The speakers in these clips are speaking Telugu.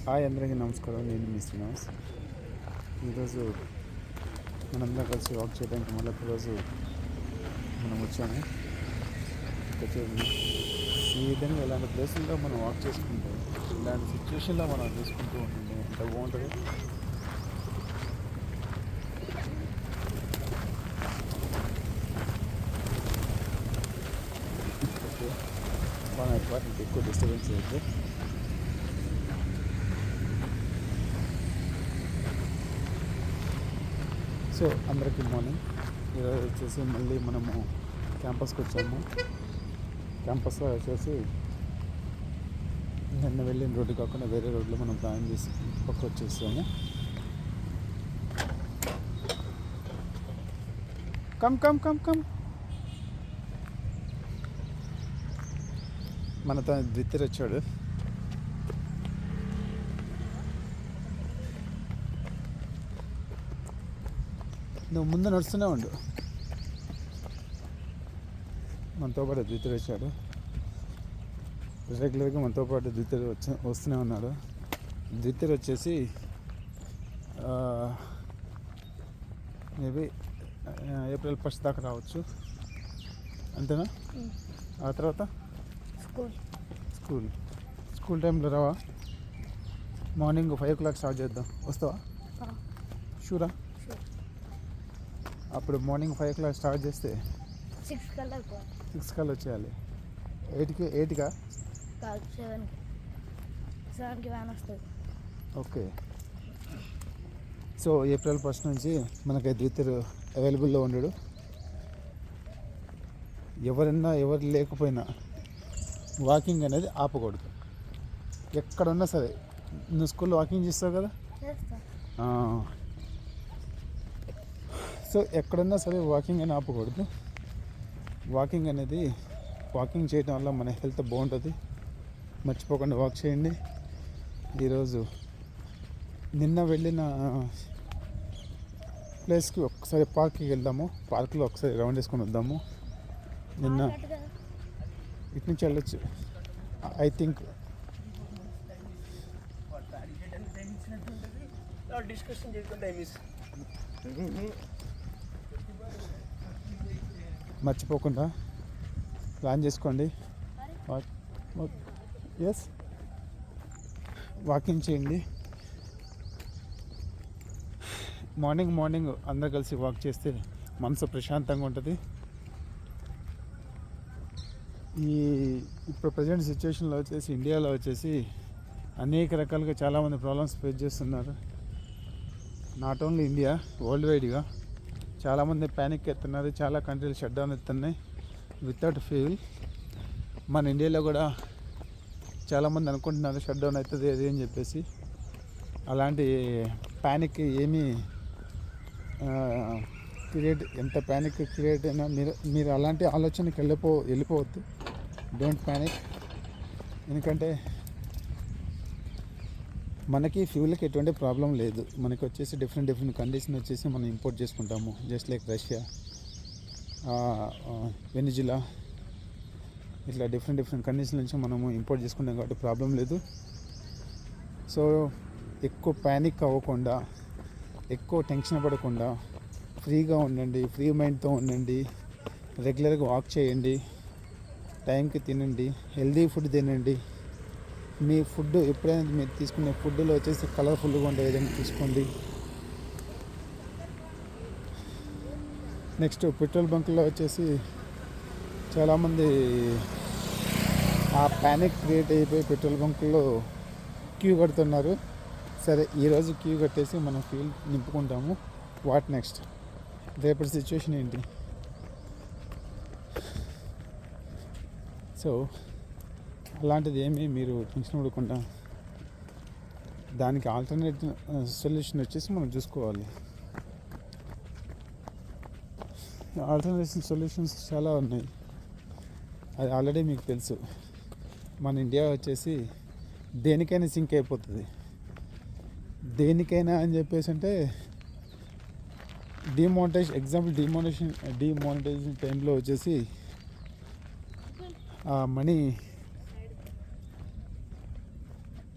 హాయ్ అందరికీ నమస్కారం. నేను మీ శ్రీనివాస్. ఈరోజు మనందరం కలిసి వాక్ చేయడానికి మళ్ళీ ఒకరోజు మనం వచ్చాము. ఇక్కడ చూడండి, ఈ విధంగా ఇలాంటి ప్లేసుల్లో మనం వాక్ చేసుకుంటే, ఇలాంటి సిచ్యువేషన్లో మనం చూసుకుంటూ ఉంటుంటే ఎంత బాగుంటుంది. ఓకే, బాగా ఎక్కువ డిస్టర్బెన్స్ అయితే. సో అందరికీ మార్నింగ్. ఈరోజు వచ్చేసి మళ్ళీ మనము క్యాంపస్కి వచ్చాము. క్యాంపస్లో వచ్చేసి నిన్న వెళ్ళిన రోడ్డు కాకుండా వేరే రోడ్లో మనం ప్లాన్ చేసి పక్క వచ్చేసాము. కమ్ కమ్ కమ్ కమ్ మన తన ద్వితీర్ వచ్చాడు. నువ్వు ముందు నడుస్తూనే ఉండు. మనతో పాటు ద్వితీర్ వచ్చాడు. రెగ్యులర్గా మనతో పాటు ద్వితీర్ వస్తూనే ఉన్నాడు. ద్వితీర్ వచ్చేసి మేబీ ఏప్రిల్ 1 దాకా రావచ్చు, అంతేనా? ఆ తర్వాత స్కూల్ టైంలో రావా? మార్నింగ్ 5 o'clock స్టార్ట్ చేద్దాం, వస్తావా? షూరా? అప్పుడు మార్నింగ్ 5 o'clock స్టార్ట్ చేస్తే 6 కల్లా వచ్చేయాలి. 8కా? 7కి వ్యాన్ వస్తుంది. ఓకే. సో ఏప్రిల్ 1 నుంచి మనకి ద్వితీర్ అవైలబుల్లో ఉండడు. ఎవరు లేకపోయినా వాకింగ్ అనేది ఆపకూడదు. ఎక్కడున్నా సరే. నువ్వు స్కూల్లో వాకింగ్ చేస్తావు కదా? సో ఎక్కడున్నా సరే వాకింగ్ అని ఆపకూడదు. వాకింగ్ చేయడం వల్ల మన హెల్త్ బాగుంటుంది. మర్చిపోకుండా వాక్ చేయండి. ఈరోజు నిన్న వెళ్ళిన ప్లేస్కి ఒకసారి పార్క్కి వెళ్దాము. పార్క్లో ఒకసారి రౌండ్ వేసుకొని వద్దాము. నిన్న ఇటు నుంచి వెళ్ళొచ్చు ఐ థింక్. మర్చిపోకుండా ప్లాన్ చేసుకోండి. ఎస్, వాకింగ్ చేయండి. మార్నింగ్ అందరు కలిసి వాక్ చేస్తే మనసు ప్రశాంతంగా ఉంటుంది. ఇప్పుడు ప్రజెంట్ సిచ్యువేషన్లో వచ్చేసి ఇండియాలో వచ్చేసి అనేక రకాలుగా చాలామంది ప్రాబ్లమ్స్ ఫేస్ చేస్తున్నారు. నాట్ ఓన్లీ ఇండియా, వరల్డ్ వైడ్గా చాలామంది ప్యానిక్ ఎత్తున్నారు. చాలా కంట్రీలు షట్ డౌన్ ఎత్తున్నాయి వితౌట్ ఫ్యూల్. మన ఇండియాలో కూడా చాలామంది అనుకుంటున్నారు షట్ డౌన్ అవుతుంది అది అని చెప్పేసి. అలాంటి ప్యానిక్ ఏమీ ఎంత ప్యానిక్ క్రియేట్ అయినా మీరు అలాంటి ఆలోచనకి వెళ్ళిపోవద్దు. Don't panic. ఎందుకంటే మనకి ఫ్యూల్కి ఎటువంటి ప్రాబ్లం లేదు. మనకి వచ్చేసి డిఫరెంట్ కండిషన్ వచ్చేసి మనం ఇంపోర్ట్ చేసుకుంటాము. జస్ట్ లైక్ రష్యా, వెనిజులా, ఇట్లా డిఫరెంట్ కండిషన్ నుంచి మనము ఇంపోర్ట్ చేసుకుంటాం కాబట్టి ప్రాబ్లం లేదు. సో ఎక్కువ ప్యానిక్ అవ్వకుండా, ఎక్కువ టెన్షన్ పడకుండా ఫ్రీగా ఉండండి. ఫ్రీ మైండ్తో ఉండండి. రెగ్యులర్గా వాక్ చేయండి. టైంకి తినండి. హెల్దీ ఫుడ్ తినండి. మీ ఫుడ్ ఎప్పుడైనా మీరు తీసుకునే ఫుడ్లో వచ్చేసి కలర్ఫుల్గా ఉండే విధంగా తీసుకోండి. నెక్స్ట్ పెట్రోల్ బంకుల్లో వచ్చేసి చాలామంది ఆ ప్యానిక్ క్రియేట్ అయిపోయి పెట్రోల్ బంకుల్లో క్యూ కడుతున్నారు. సరే, ఈరోజు క్యూ కట్టేసి మనం ఫ్యూల్ నింపుకుంటాము. What next? రేపటి సిచ్యువేషన్ ఏంటి? సో అలాంటిది ఏమీ మీరు టెన్షన్ పడకుండా దానికి ఆల్టర్నేటివ్ సొల్యూషన్ వచ్చేసి మనం చూసుకోవాలి. ఆల్టర్నేటివ్ సొల్యూషన్స్ చాలా ఉన్నాయి. అది ఆల్రెడీ మీకు తెలుసు. మన ఇండియా వచ్చేసి దేనికైనా సింక్ అయిపోతుంది. దేనికైనా అని చెప్పేసి అంటే డిమానిటైజేషన్ టైంలో వచ్చేసి మనీ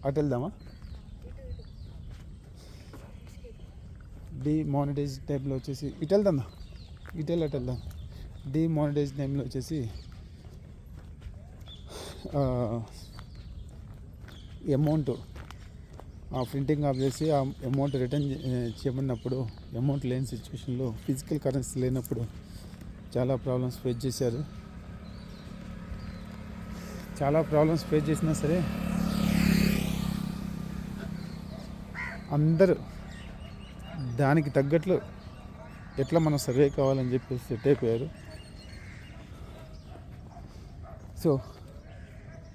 అటు వెళ్దామా? డిమానిటైజ్ టైంలో వచ్చేసి ఇటు వెళ్దాం, అటు వెళ్దాం. డిమానిటైజ్ టైంలో వచ్చేసి అమౌంట్ ప్రింటింగ్ ఆఫ్ చేసి ఆ అమౌంట్ రిటర్న్ చేయమన్నప్పుడు అమౌంట్ లేని సిచ్యువేషన్లో ఫిజికల్ కరెన్సీ లేనప్పుడు చాలా ప్రాబ్లమ్స్ ఫేస్ చేశారు. చాలా ప్రాబ్లమ్స్ ఫేస్ చేసినా సరే అందరూ దానికి తగ్గట్లు ఎట్లా మనం సర్వే కావాలని చెప్పి సెట్ అయిపోయారు. సో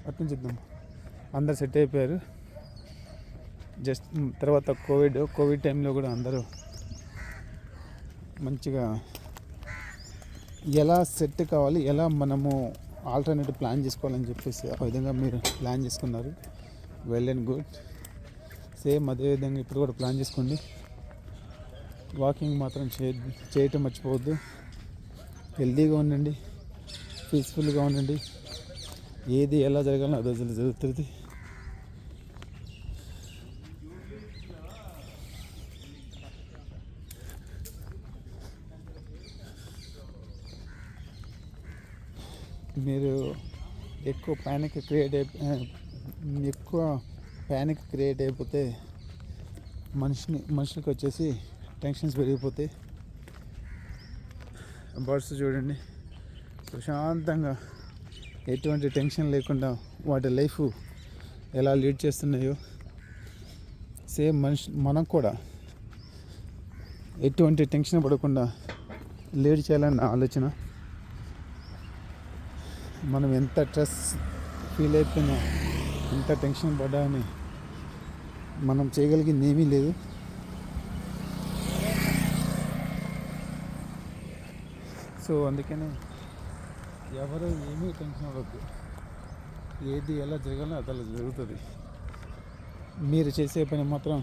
అట్లా చూద్దాం, అందరు సెట్ అయిపోయారు. జస్ట్ తర్వాత కోవిడ్ టైంలో కూడా అందరూ మంచిగా ఎలా సెట్ కావాలి, ఎలా మనము ఆల్టర్నేటివ్ ప్లాన్ చేసుకోవాలని చెప్పేసి ఆ విధంగా మీరు ప్లాన్ చేసుకున్నారు. Well and good. సేమ్ అదేవిధంగా ఇప్పుడు కూడా ప్లాన్ చేసుకోండి. వాకింగ్ మాత్రం చేయటం మర్చిపోవద్దు. హెల్తీగా ఉండండి, పీస్ఫుల్గా ఉండండి. ఏది ఎలా జరగాలో అదే జరుగుతుంది. మీరు ఎక్కువ ప్యానిక్ క్రియేట్ అయిపోతే మనుషులకు వచ్చేసి టెన్షన్స్ పెరిగిపోతాయి. బర్డ్స్ చూడండి ప్రశాంతంగా ఎటువంటి టెన్షన్ లేకుండా వాటి లైఫ్ ఎలా లీడ్ చేస్తున్నాయో సేమ్ మనం కూడా ఎటువంటి టెన్షన్ పడకుండా లీడ్ చేయాలన్న ఆలోచన. మనం ఎంత స్ట్రెస్ ఫీల్ అయిపోయినా, ఎంత టెన్షన్ పడ్డా అని మనం చేయగలిగింది ఏమీ లేదు. సో అందుకనే ఎవరు ఏమీ టెన్షన్ అవ్వద్దు. ఏది ఎలా జరగాలో అది అలా జరుగుతుంది. మీరు చేసే పని మాత్రం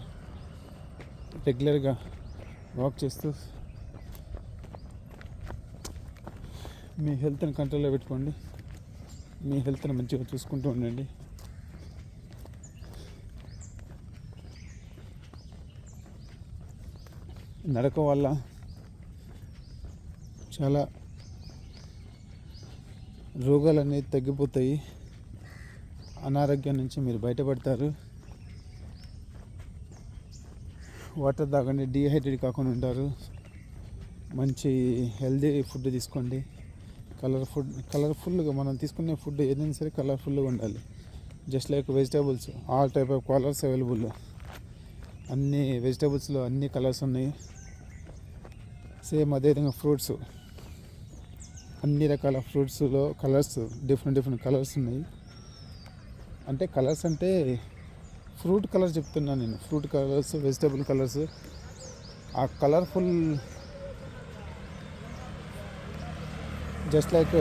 రెగ్యులర్గా వాక్ చేస్తూ మీ హెల్త్ని కంట్రోల్లో పెట్టుకోండి. మీ హెల్త్ని మంచిగా చూసుకుంటూ ఉండండి. నడక వల్ల చాలా రోగాలు అనేవి తగ్గిపోతాయి. అనారోగ్యం నుంచి మీరు బయటపడతారు. వాటర్ తాగండి, డీహైడ్రేట్ కాకుండా ఉంటారు. మంచి హెల్దీ ఫుడ్ తీసుకోండి. కలర్ఫుల్గా మనం తీసుకునే ఫుడ్ ఏదైనా సరే కలర్ఫుల్గా ఉండాలి. Just like vegetables, all type of colours available. అన్ని వెజిటేబుల్స్లో అన్ని కలర్స్ ఉన్నాయి. సేమ్ అదేవిధంగా ఫ్రూట్స్, అన్ని రకాల ఫ్రూట్స్లో కలర్స్, డిఫరెంట్ కలర్స్ ఉన్నాయి. అంటే కలర్స్ అంటే ఫ్రూట్ కలర్స్ చెప్తున్నాను నేను. Fruit colours, vegetable colours. ఆ colourful just like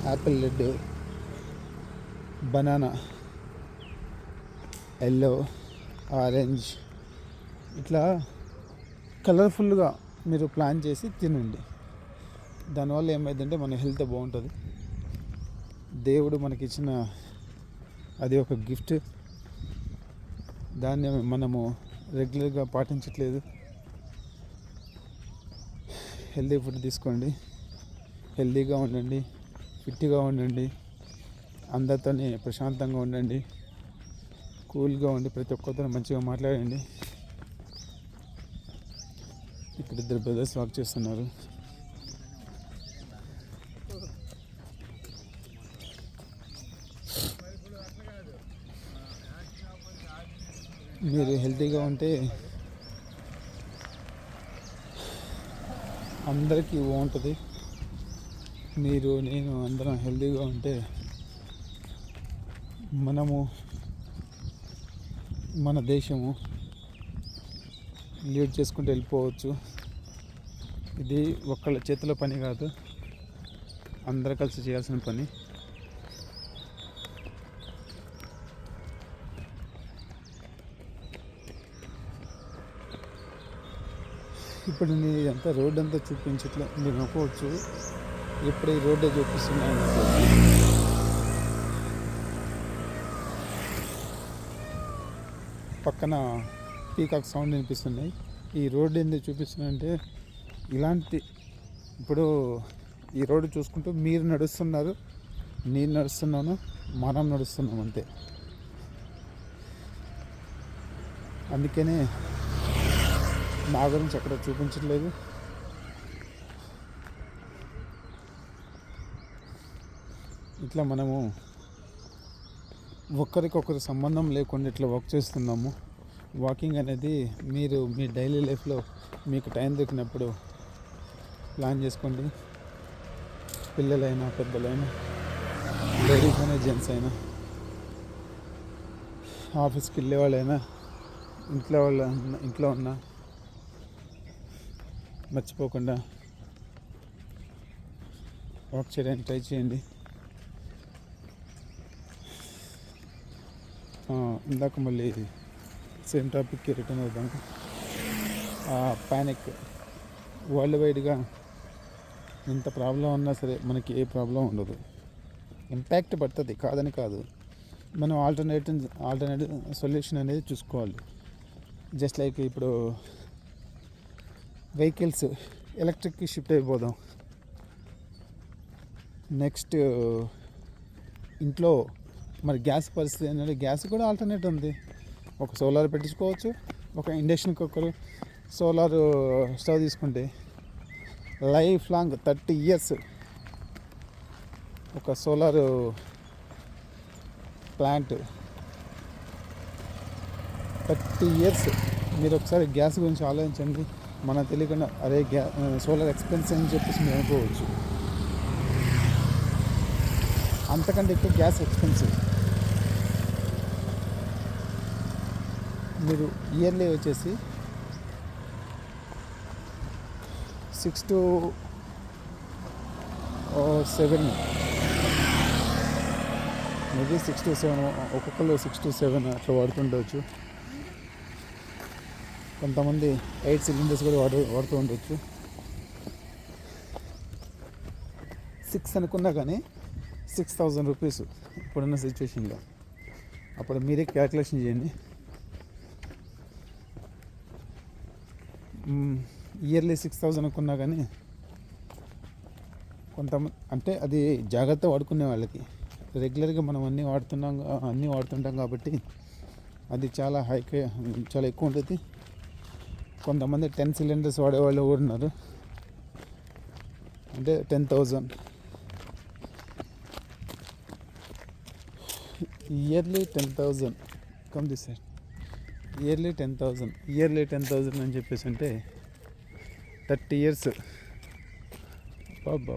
apple red, banana yellow, orange, ఇట్లా కలర్ఫుల్గా మీరు ప్లాన్ చేసి తినండి. దానివల్ల ఏమైందంటే మన హెల్త్ బాగుంటుంది. దేవుడు మనకిచ్చిన అది ఒక గిఫ్ట్. దాన్ని మనము రెగ్యులర్గా పాటించట్లేదు. హెల్తీ ఫుడ్ తీసుకోండి, హెల్తీగా ఉండండి, ఫిట్గా ఉండండి, అందరితోనే ప్రశాంతంగా ఉండండి, కూల్గా ఉండి ప్రతి ఒక్కరితో మంచిగా మాట్లాడండి. ఇక్కడ 2 బ్రదర్స్ వాక్ చేస్తున్నారు. మీరు హెల్తీగా ఉంటే అందరికీ బాగుంటుంది. మీరు, నేను అందరం హెల్తీగా ఉంటే మనము, మన దేశము లీడ్ చేసుకుంటూ వెళ్ళిపోవచ్చు. ఇది ఒక్కళ్ళ చేతిలో పని కాదు, అందరూ కలిసి చేయాల్సిన పని. ఇప్పుడు నేను ఇదంతా రోడ్డు అంతా చూపించట్లే, మీరు అనుకోవచ్చు ఇప్పుడు ఈ రోడ్డే చూపిస్తున్నాను. పక్కన పీకాక్ సౌండ్ వినిపిస్తున్నాయి. ఈ రోడ్డు ఎందుకు చూపిస్తుందంటే ఇలాంటి ఇప్పుడు ఈ రోడ్డు చూసుకుంటూ మీరు నడుస్తున్నారు, నేను నడుస్తున్నాను, మనం నడుస్తున్నాం అంతే. అందుకనే నా గురించి అక్కడ చూపించట్లేదు. ఇట్లా మనము ఒకరికొకరు సంబంధం లేకుండా ఇట్లా వర్క్ చేస్తున్నాము. వాకింగ్ అనేది మీరు మీ డైలీ లైఫ్లో మీకు టైం దొరికినప్పుడు ప్లాన్ చేసుకోండి. పిల్లలైనా పెద్దలైనా, లేడీస్ అయినా జెంట్స్ అయినా, ఆఫీస్కి వెళ్ళే వాళ్ళైనా, ఇంట్లో ఉన్న మర్చిపోకుండా వాక్ చేయడానికి ట్రై చేయండి. ఇందాక మళ్ళీ సేమ్ టాపిక్కి రిటర్న్ అవుతాను. ప్యానిక్ వరల్డ్ వైడ్గా ఎంత ప్రాబ్లం ఉన్నా సరే మనకి ఏ ప్రాబ్లం ఉండదు. ఇంపాక్ట్ పడుతుంది, కాదని కాదు. మనం ఆల్టర్నేటివ్ సొల్యూషన్ అనేది చూసుకోవాలి. జస్ట్ లైక్ ఇప్పుడు వెహికల్స్ ఎలక్ట్రిక్కి షిఫ్ట్ అయిపోదాం. నెక్స్ట్ ఇంట్లో మరి గ్యాస్ పరిస్థితి ఏంటంటే గ్యాస్ కూడా ఆల్టర్నేట్ ఉంది. ఒక సోలార్ పెట్టించుకోవచ్చు, ఒక ఇండక్షన్ కుక్కర్, సోలార్ స్టవ్ తీసుకుంటే లైఫ్ లాంగ్ 30 years ఒక సోలార్ ప్లాంట్ 30 years. మీరు ఒకసారి గ్యాస్ గురించి ఆలోచించండి. మనకు తెలియకుండా అరే సోలార్ ఎక్స్పెన్సివ్ అని చెప్పేసి మీరు అనుకోవచ్చు. అంతకంటే ఎక్కువ గ్యాస్ ఎక్స్పెన్సివ్. మీరు ఇయర్లీ వచ్చేసి 6 to 7, మేబీ 6 to 7, ఒక్కొక్కరు 6 to 7 అట్లా వాడుతుండవచ్చు. కొంతమంది 8 cylinders కూడా వాడుతూ ఉండవచ్చు. 6 అనుకున్నా కానీ 6,000 రూపీస్ ఇప్పుడున్న సిచ్యువేషన్లో. అప్పుడు మీరే క్యాల్కులేషన్ చేయండి. ఇయర్లీ 6,000 అనుకున్నా కానీ కొంతమంది అంటే అది జాగ్రత్త వాడుకునే వాళ్ళకి. రెగ్యులర్గా మనం అన్నీ వాడుతుంటాం కాబట్టి అది చాలా చాలా ఎక్కువ ఉంటుంది. కొంతమంది 10 cylinders వాడేవాళ్ళు కూడా ఉన్నారు. అంటే 10,000 yearly 10,000 come this side. Yearly 10,000 అని చెప్పేసి అంటే 30 years. బాబా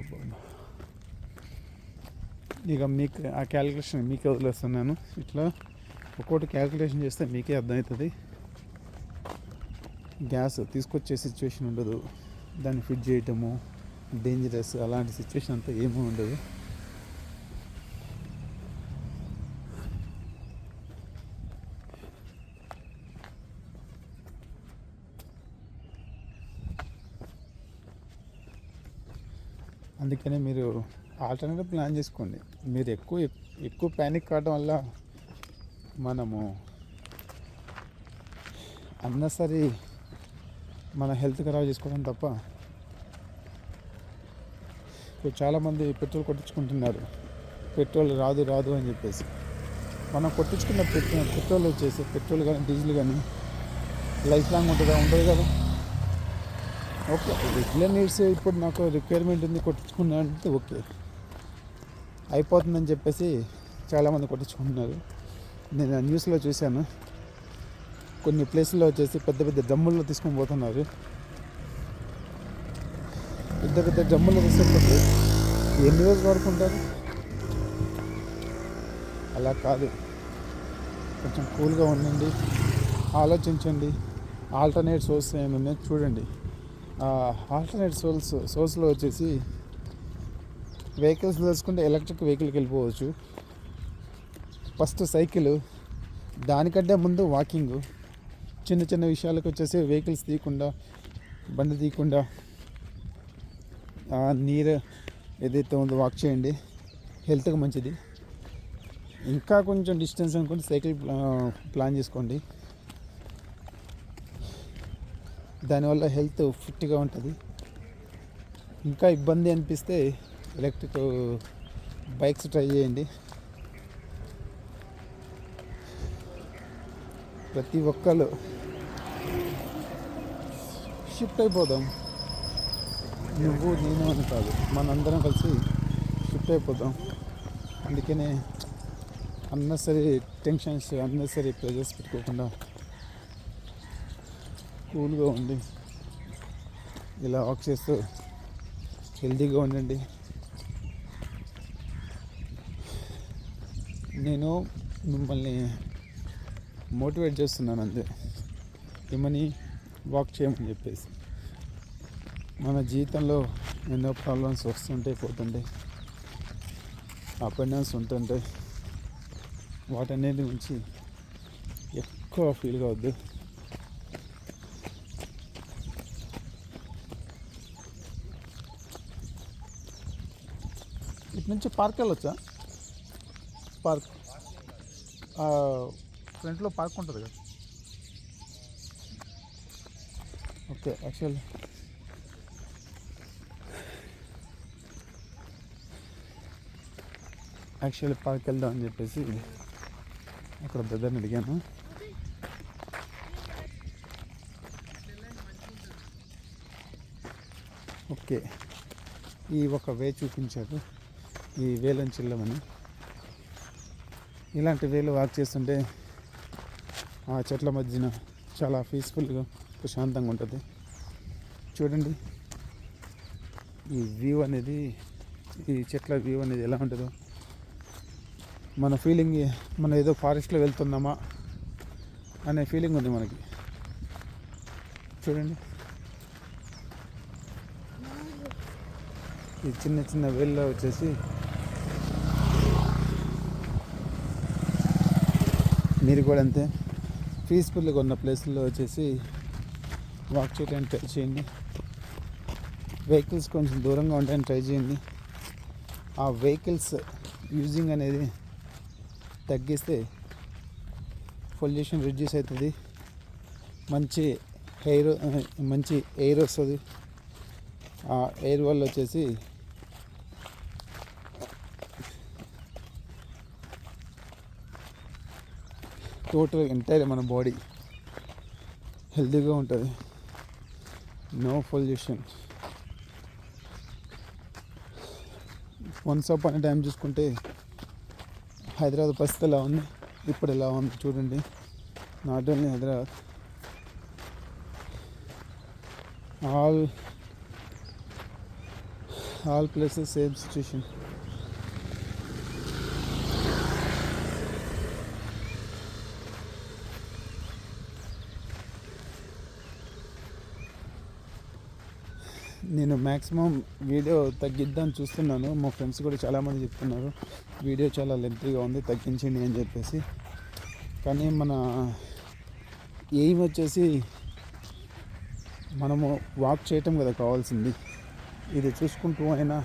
ఇక మీకు ఆ క్యాలిక్యులేషన్ మీకే వదిలేస్తున్నాను. ఇట్లా ఒక్కొక్కటి క్యాలిక్యులేషన్ చేస్తే మీకే అర్థమవుతుంది. గ్యాస్ తీసుకొచ్చే సిచ్యువేషన్ ఉండదు, దాన్ని ఫిట్ చేయటము డేంజరస్, అలాంటి సిచ్యువేషన్ అంతా ఏమీ ఉండదు. అందుకనే మీరు ఆల్టర్నేటివ్ ప్లాన్ చేసుకోండి. మీరు ఎక్కువ ప్యానిక్ కావడం వల్ల మనము అన్నసరి మన హెల్త్ ఖరాబ్ చేసుకోవడం తప్ప. ఇప్పుడు చాలామంది పెట్రోల్ కొట్టించుకుంటున్నారు, పెట్రోల్ రాదు అని చెప్పేసి. మనం కొట్టించుకున్న పెట్రోల్ వచ్చేసి పెట్రోల్ కానీ డీజిల్ కానీ లైఫ్ లాంగ్ ఉంటుందా? ఉండదు కదా. ఓకే, రెగ్యులర్ నీడ్స్ ఇప్పుడు నాకు రిక్వైర్మెంట్ ఉంది కొట్టించుకున్నా అంటే ఓకే, అయిపోతుందని చెప్పేసి చాలామంది కొట్టించుకుంటున్నారు. నేను న్యూస్లో చూశాను, కొన్ని ప్లేసుల్లో వచ్చేసి పెద్ద పెద్ద డ్రమ్ముల్లో తీసుకొని పోతున్నారు. పెద్ద డ్రమ్ముల్లో తీసుకుంటే ఎన్ని రోజులు వాడుకుంటారు? అలా కాదు, కొంచెం కూల్గా ఉండండి, ఆలోచించండి. ఆల్టర్నేట్ సోర్స్ ఏమైనా చూడండి. ఆల్టర్నేట్ సోర్స్లో వచ్చేసి వెహికల్స్ తెలుసుకుంటే ఎలక్ట్రిక్ వెహికల్కి వెళ్ళిపోవచ్చు. ఫస్ట్ సైకిల్, దానికంటే ముందు వాకింగ్. చిన్న విషయాలకు వచ్చేసి వెహికల్స్ బండి తీయకుండా నీరు ఏదైతే ఉందో వాక్ చేయండి, హెల్త్కి మంచిది. ఇంకా కొంచెం డిస్టెన్స్ అనుకుంటే సైకిల్ ప్లాన్ చేసుకోండి. దానివల్ల హెల్త్ ఫిట్గా ఉంటుంది. ఇంకా ఇబ్బంది అనిపిస్తే ఎలక్ట్రిక్ బైక్స్ ట్రై చేయండి. ప్రతి ఒక్కళ్ళు షిఫ్ట్ అయిపోదాం. నువ్వు నేను అని కాదు, మనందరం కలిసి షిఫ్ట్ అయిపోదాం. అందుకనే అన్నెసరీ టెన్షన్స్, అన్నెసరీ ప్రెజర్స్ పెట్టుకోకుండా కూల్గా ఉండి ఇలా వాక్ చేస్తూ హెల్తీగా ఉండండి. నేను మిమ్మల్ని మోటివేట్ చేస్తున్నాను అంతే, ఏమని వాక్ చేయమని చెప్పేసి. మన జీవితంలో ఎన్నో ప్రాబ్లమ్స్ వస్తుంటాయి, పోతుంటాయి, అప్ అండ్ డౌన్స్ ఉంటుంటాయి. వాటన్నిటి నుంచి ఎక్కువ ఫీల్ కావద్దు. ఇటు నుంచి పార్క్ వెళ్ళొచ్చా? పార్క్ ఫ్రంట్లో పార్క్ ఉంటుంది కదా. ఓకే, యాక్చువల్లీ పార్క్ వెళ్దాం అని చెప్పేసి అక్కడ బ్రదర్ని అడిగాను. ఓకే, ఈ ఒక వే చూపించాడు, ఈ వేలోంచి వెళ్ళమని. ఇలాంటి వేలు వాక్ చేస్తుంటే ఆ చెట్ల మధ్యన చాలా పీస్ఫుల్గా, ప్రశాంతంగా ఉంటుంది. చూడండి ఈ వ్యూ అనేది, ఈ చెట్ల వ్యూ అనేది ఎలా ఉంటుందో. మన ఫీలింగ్ మనం ఏదో ఫారెస్ట్లో వెళ్తున్నామా అనే ఫీలింగ్ ఉంది మనకి. చూడండి ఈ చిన్న చిన్న వేల్లో వచ్చేసి మీరు కూడా అంతే పీస్ఫుల్గా ఉన్న ప్లేస్లో వచ్చేసి వాక్ చేయడానికి ట్రై చేయండి. వెహికల్స్ కొంచెం దూరంగా ఉండడానికి ట్రై చేయండి. ఆ వెహికల్స్ యూజింగ్ అనేది తగ్గిస్తే పొల్యూషన్ రిడ్యూస్ అవుతుంది, మంచి ఎయిర్ వస్తుంది. ఆ ఎయిర్ వల్ల వచ్చేసి టోటల్ ఎంటైర్ మన బాడీ హెల్తీగా ఉంటుంది. No pollution. Once upon time చూసుకుంటే హైదరాబాద్ పరిస్థితి ఎలా ఉంది, ఇప్పుడు ఎలా ఉంది చూడండి. Not only Hyderabad, all places same situation. నేను మ్యాక్సిమం వీడియో తగ్గిద్దామని చూస్తున్నాను. మా ఫ్రెండ్స్ కూడా చాలామంది చెప్తున్నారు వీడియో చాలా లెంతీగా ఉంది, తగ్గించండి అని చెప్పేసి. కానీ మన ఎయిమ్ వచ్చేసి మనము వాక్ చేయటం కదా కావాల్సింది. ఇది చూసుకుంటూ అయినా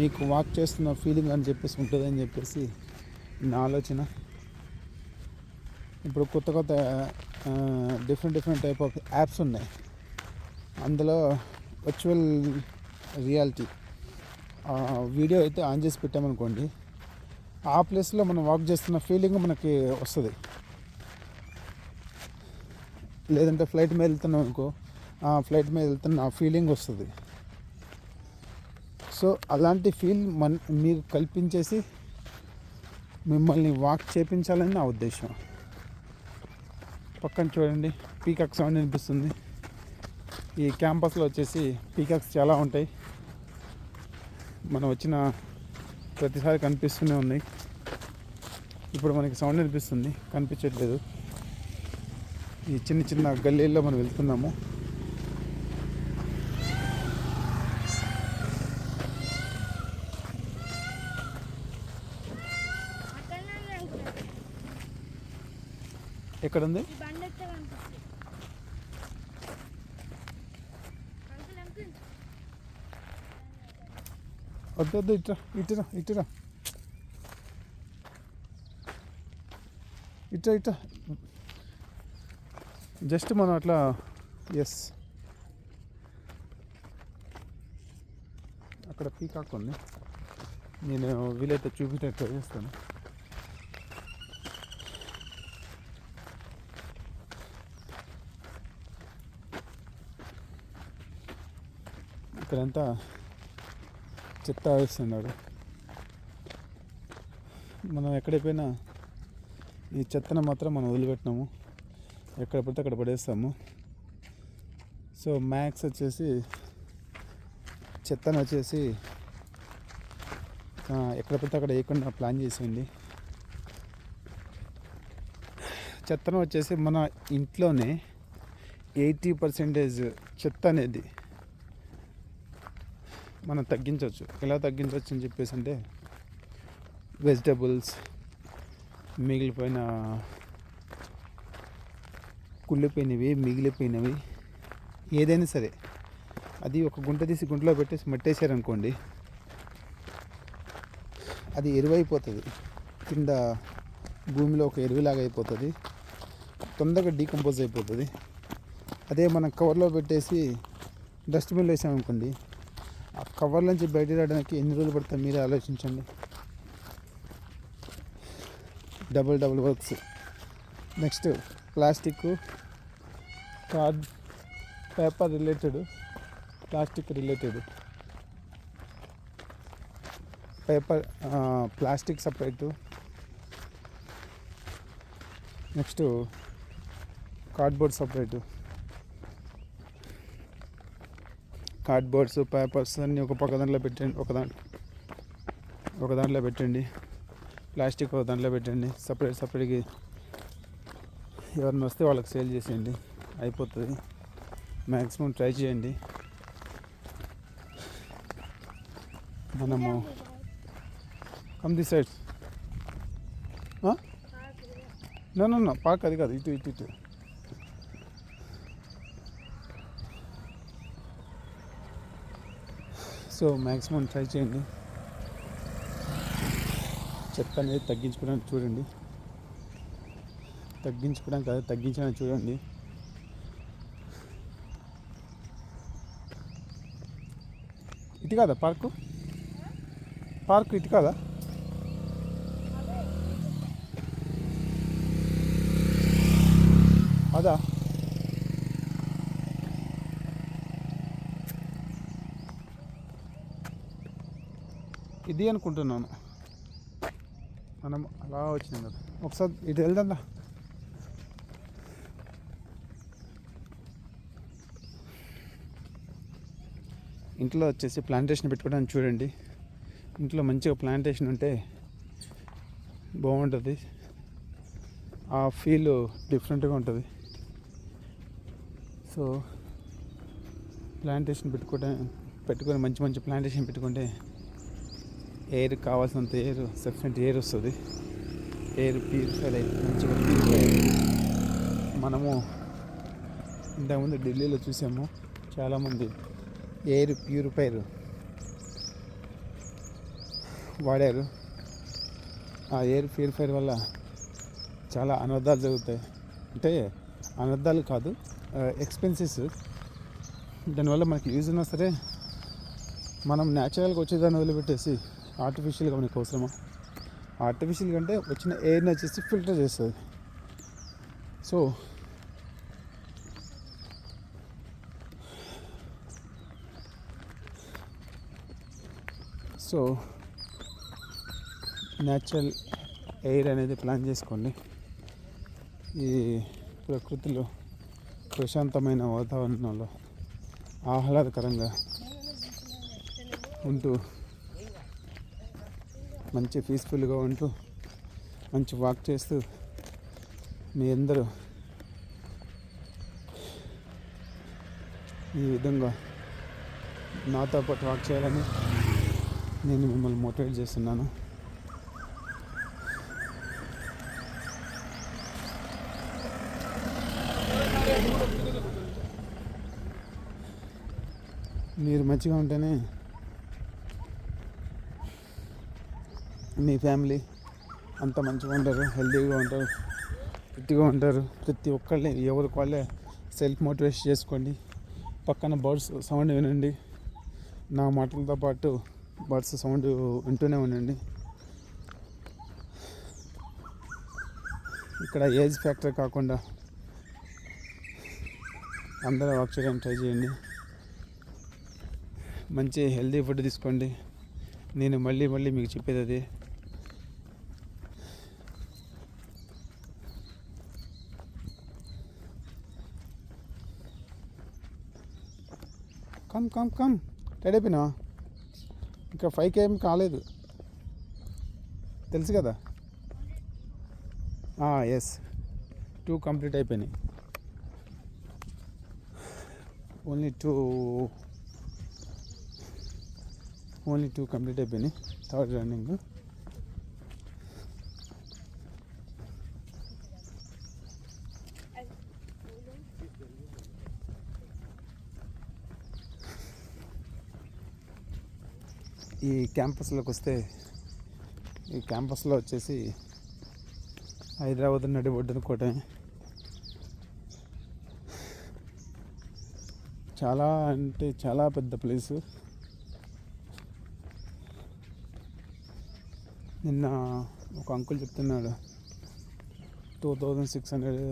మీకు వాక్ చేస్తున్న ఫీలింగ్ అని చెప్పేసి ఉంటుందని చెప్పేసి నా ఆలోచన. ఇప్పుడు కొత్త డిఫరెంట్ టైప్ ఆఫ్ యాప్స్ ఉన్నాయి. అందులో వర్చువల్ రియాలిటీ వీడియో అయితే ఆన్ చేసి పెట్టామనుకోండి, ఆ ప్లేస్లో మనం వాక్ చేస్తున్న ఫీలింగ్ మనకి వస్తుంది. లేదంటే ఫ్లైట్ మీద వెళ్తున్నాం అనుకో, ఆ ఫ్లైట్ మీద వెళ్తున్న ఆ ఫీలింగ్ వస్తుంది. సో అలాంటి ఫీల్ మీకు కల్పించేసి మిమ్మల్ని వాక్ చేయించాలని నా ఉద్దేశం. పక్కన చూడండి పీకాక్ సౌండ్ వినిపిస్తుంది. ఈ క్యాంపస్లో వచ్చేసి పీకాక్స్ చాలా ఉంటాయి. మనం వచ్చిన ప్రతిసారి కనిపిస్తూనే ఉన్నాయి. ఇప్పుడు మనకి సౌండ్ వినిపిస్తుంది, కనిపించట్లేదు. ఈ చిన్న చిన్న గల్లీల్లో మనం వెళ్తున్నాము. ఎక్కడుంది? వద్దు ఇటురా జస్ట్ మనం అట్లా ఎస్ అక్కడ పీకాక్ ఉంది, నేను వీలైతే చూపించే ట్రై చేస్తాను. ఇక్కడంతా చెత్త వేస్తున్నాడు. మనం ఎక్కడిపోయినా ఈ చెత్తను మాత్రం మనం వదిలిపెట్టినాము, ఎక్కడ పడితే అక్కడ పడేస్తాము. సో మ్యాక్స్ వచ్చేసి చెత్తను వచ్చేసి ఎక్కడ పడితే అక్కడ వేయకుండా ప్లాన్ చేసేయండి. చెత్తను వచ్చేసి మన ఇంట్లోనే 80% చెత్త అనేది మనం తగ్గించవచ్చు. ఎలా తగ్గించవచ్చు అని చెప్పేసి అంటే, వెజిటబుల్స్, మిగిలిపోయిన కుళ్ళిపోయినవి, మిగిలిపోయినవి ఏదైనా సరే అది ఒక గుంట తీసి గుంటలో పెట్టేసి మట్టేసారనుకోండి, అది ఎరువైపోతుంది, కింద భూమిలో ఒక ఎరువులాగా అయిపోతుంది, తొందరగా డీకంపోజ్ అయిపోతుంది. అదే మనం కవర్లో పెట్టేసి డస్ట్బిన్లో వేసామనుకోండి, ఆ కవర్ నుంచి బయట రావడానికి ఎన్ని రోజులు పడుతుంది మీరే ఆలోచించండి. Double works. Next plastic, card, paper related, plastic related. Paper plastic separate, next cardboard separate. Cardboards, papers అన్నీ ఒక పక్క దాంట్లో పెట్టండి, ఒక దాంట్లో పెట్టండి. ప్లాస్టిక్ ఒక దాంట్లో పెట్టండి, సపరేట్గా. ఎవరిని వస్తే వాళ్ళకి సేల్ చేసేయండి, అయిపోతుంది. మ్యాక్సిమం ట్రై చేయండి. మనము come the side. No park అది కాదు, ఇటు. సో మ్యాక్సిమం ట్రై చేయండి, చెత్త అనేది తగ్గించుకోవడానికి చూడండి. తగ్గించడానికి చూడండి. ఇటు కాదా పార్కు ఇటు కాదా? అదా? ఇది అనుకుంటున్నాను. మనం అలా వచ్చినాం కదా, ఒకసారి ఇటు వెళ్దా. ఇంట్లో వచ్చేసి ప్లాంటేషన్ పెట్టుకోవడానికి చూడండి. ఇంట్లో మంచిగా ప్లాంటేషన్ ఉంటే బాగుంటుంది, ఆ ఫీల్ డిఫరెంట్గా ఉంటుంది. సో ప్లాంటేషన్ పెట్టుకొని మంచి ప్లాంటేషన్ పెట్టుకుంటే ఎయిర్ కావాల్సినంత సఫిషియెంట్ ఎయిర్ వస్తుంది. ఎయిర్ ప్యూరిఫై మంచిగా ప్యూరిఫై అయ్యింది. మనము ఇంతకుముందు ఢిల్లీలో చూసాము, చాలామంది ఎయిర్ ప్యూరిఫైర్ వాడారు. ఆ ఎయిర్ ప్యూరిఫైర్ వల్ల చాలా అనర్థాలు జరుగుతాయి. అంటే అనర్థాలు కాదు, ఎక్స్పెన్సెస్. దానివల్ల మనకి యూజ్ ఉన్నా సరే మనం న్యాచురల్గా వచ్చేదాన్ని వదిలిపెట్టేసి ఆర్టిఫిషియల్గా మనకు అవసరమా? ఆర్టిఫిషియల్ కంటే వచ్చిన ఎయిర్ని వచ్చేసి ఫిల్టర్ చేస్తుంది. సో న్యాచురల్ ఎయిర్ అనేది ప్లాన్ చేసుకోండి. ఈ ప్రకృతిలో ప్రశాంతమైన వాతావరణంలో ఆహ్లాదకరంగా ఉంటూ, మంచి పీస్ఫుల్గా ఉంటూ, మంచి వాక్ చేస్తూ మీ అందరూ ఈ విధంగా నాతో పాటు వాక్ చేయాలని నేను మిమ్మల్ని మోటివేట్ చేస్తున్నాను. మీరు మంచిగా ఉంటేనే మీ ఫ్యామిలీ అంత మంచిగా ఉంటారు, హెల్తీగా ఉంటారు, ఫిట్గా ఉంటారు. ప్రతి ఒక్కళ్ళే ఎవరికి వాళ్ళే సెల్ఫ్ మోటివేషన్ చేసుకోండి. పక్కన బర్డ్స్ సౌండ్ వినండి, నా మాటలతో పాటు బర్డ్స్ సౌండ్ వింటూనే ఉండండి. ఇక్కడ ఏజ్ ఫ్యాక్టర్ కాకుండా అందరూ వాక్ చేయడానికి ట్రై చేయండి. మంచి హెల్తీ ఫుడ్ తీసుకోండి. నేను మళ్ళీ మీకు చెప్పేది అది. కమ్ రెడీ అయిపోయినా? ఇంకా 5K ఏం కాలేదు, తెలుసు కదా. ఎస్, 2 కంప్లీట్ అయిపోయినాయి. ఓన్లీ టూ కంప్లీట్ అయిపోయినాయి. Third running. ఈ క్యాంపస్లోకి వస్తే, ఈ క్యాంపస్లో వచ్చేసి హైదరాబాద్ నడిబొడ్డున కోటమే. చాలా అంటే చాలా పెద్ద ప్లేసు. నిన్న ఒక అంకుల్ చెప్తున్నాడు 2600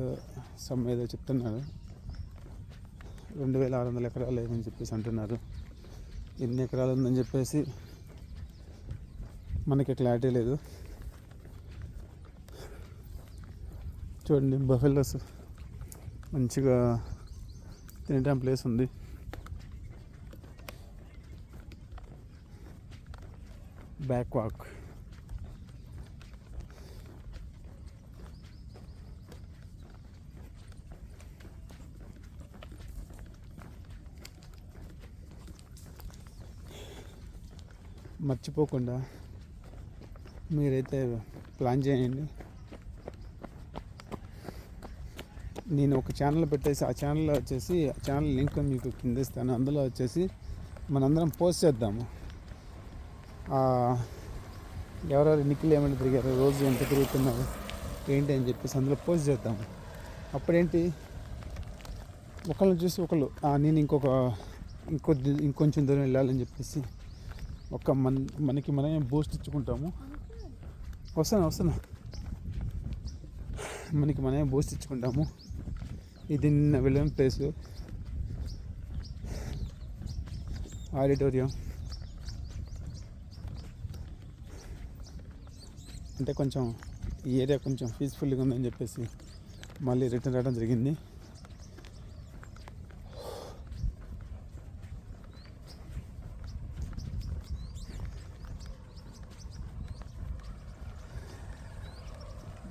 సమ్ ఏదో చెప్తున్నాడు. 2600 ఎకరాలు ఏమని చెప్పేసి అంటున్నారు. ఎన్ని ఎకరాలు ఉందని చెప్పేసి మనకి క్లారిటీ లేదు. చూడండి, బఫెలోస్ మంచిగా తినడానికి ప్లేస్ ఉంది. Back walk. మర్చిపోకుండా మీరైతే ప్లాన్ చేయండి. నేను ఒక ఛానల్ పెట్టేసి ఆ ఛానల్ లింక్ మీకు కింద ఇస్తాను. అందులో వచ్చేసి మనందరం పోస్ట్ చేద్దాము. ఎవరెవరు నిఖిల్ ఏమైనా తిరిగారు, రోజు ఎంత తిరుగుతున్నారు ఏంటి అని చెప్పేసి అందులో పోస్ట్ చేద్దాము. అప్పుడేంటి, ఒకళ్ళని చూసి ఒకళ్ళు నేను ఇంకొంచెం దూరం వెళ్ళాలని చెప్పేసి మనకి మనమే బూస్ట్ ఇచ్చుకుంటాము. వస్తున్నా మనకి మనమే బూస్ట్ ఇచ్చుకుంటాము. ఇది నిన్న వెళ్ళిన ప్లేసు ఆడిటోరియం. అంటే కొంచెం ఈ ఏరియా కొంచెం పీస్ఫుల్గా ఉందని చెప్పేసి మళ్ళీ రిటర్న్ రావడం జరిగింది.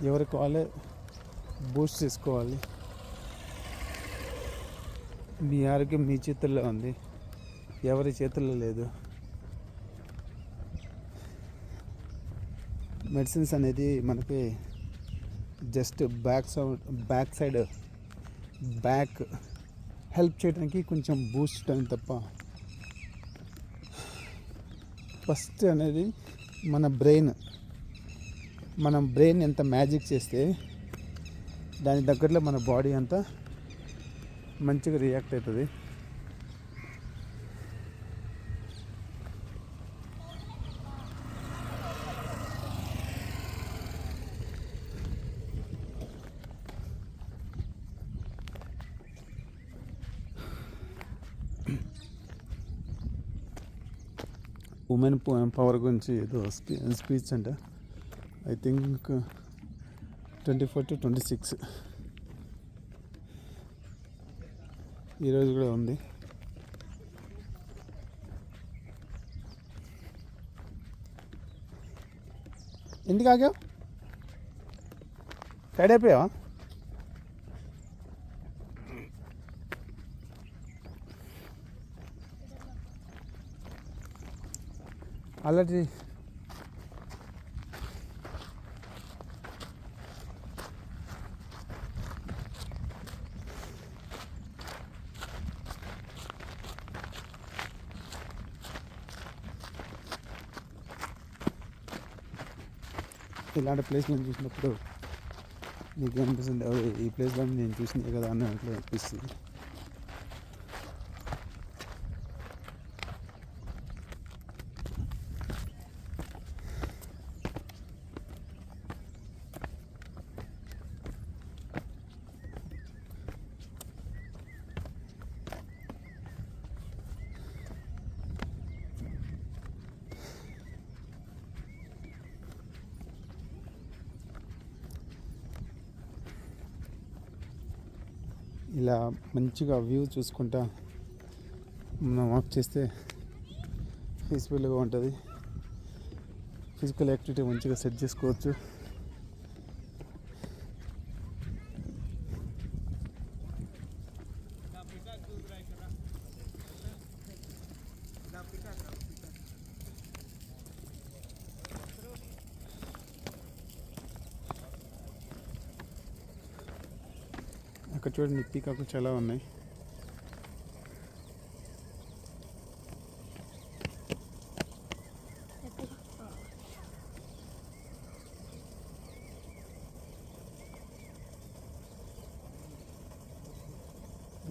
ఎవరికి వాళ్ళే బూస్ట్ చేసుకోవాలి. మీ ఆరోగ్యం మీ చేతుల్లో ఉంది, ఎవరి చేతుల్లో లేదు. మెడిసిన్స్ అనేది మనకి జస్ట్ బ్యాక్ సైడ్ హెల్ప్ చేయడానికి కొంచెం బూస్ట్ అని తప్ప, ఫస్ట్ అనేది మన బ్రెయిన్ ఎంత మ్యాజిక్ చేస్తే దాని దగ్గరలో మన బాడీ అంతా మంచిగా రియాక్ట్ అవుతుంది. ఉమెన్ పవర్ గురించి ఏదో స్పీచ్ అంట. ఐ థింక్ 24 to 26 ఈరోజు కూడా ఉంది. ఎందుకు ఆగావు? టైడ్ అయిపోయావా? ఆల్రెడీ ఇలాంటి ప్లేస్ నేను చూసినప్పుడు నీకు అనిపిస్తుంది ఈ ప్లేస్లో నేను చూసిందే కదా అన్నట్లు అనిపిస్తుంది. ఇలా మంచిగా వ్యూ చూసుకుంటా మనం వాక్ చేస్తే పీస్ఫుల్గా ఉంటుంది. ఫిజికల్ యాక్టివిటీ మంచిగా సెట్ చేసుకోవచ్చు. అక్కడ చూడండి పీకాకులు చాలా ఉన్నాయి.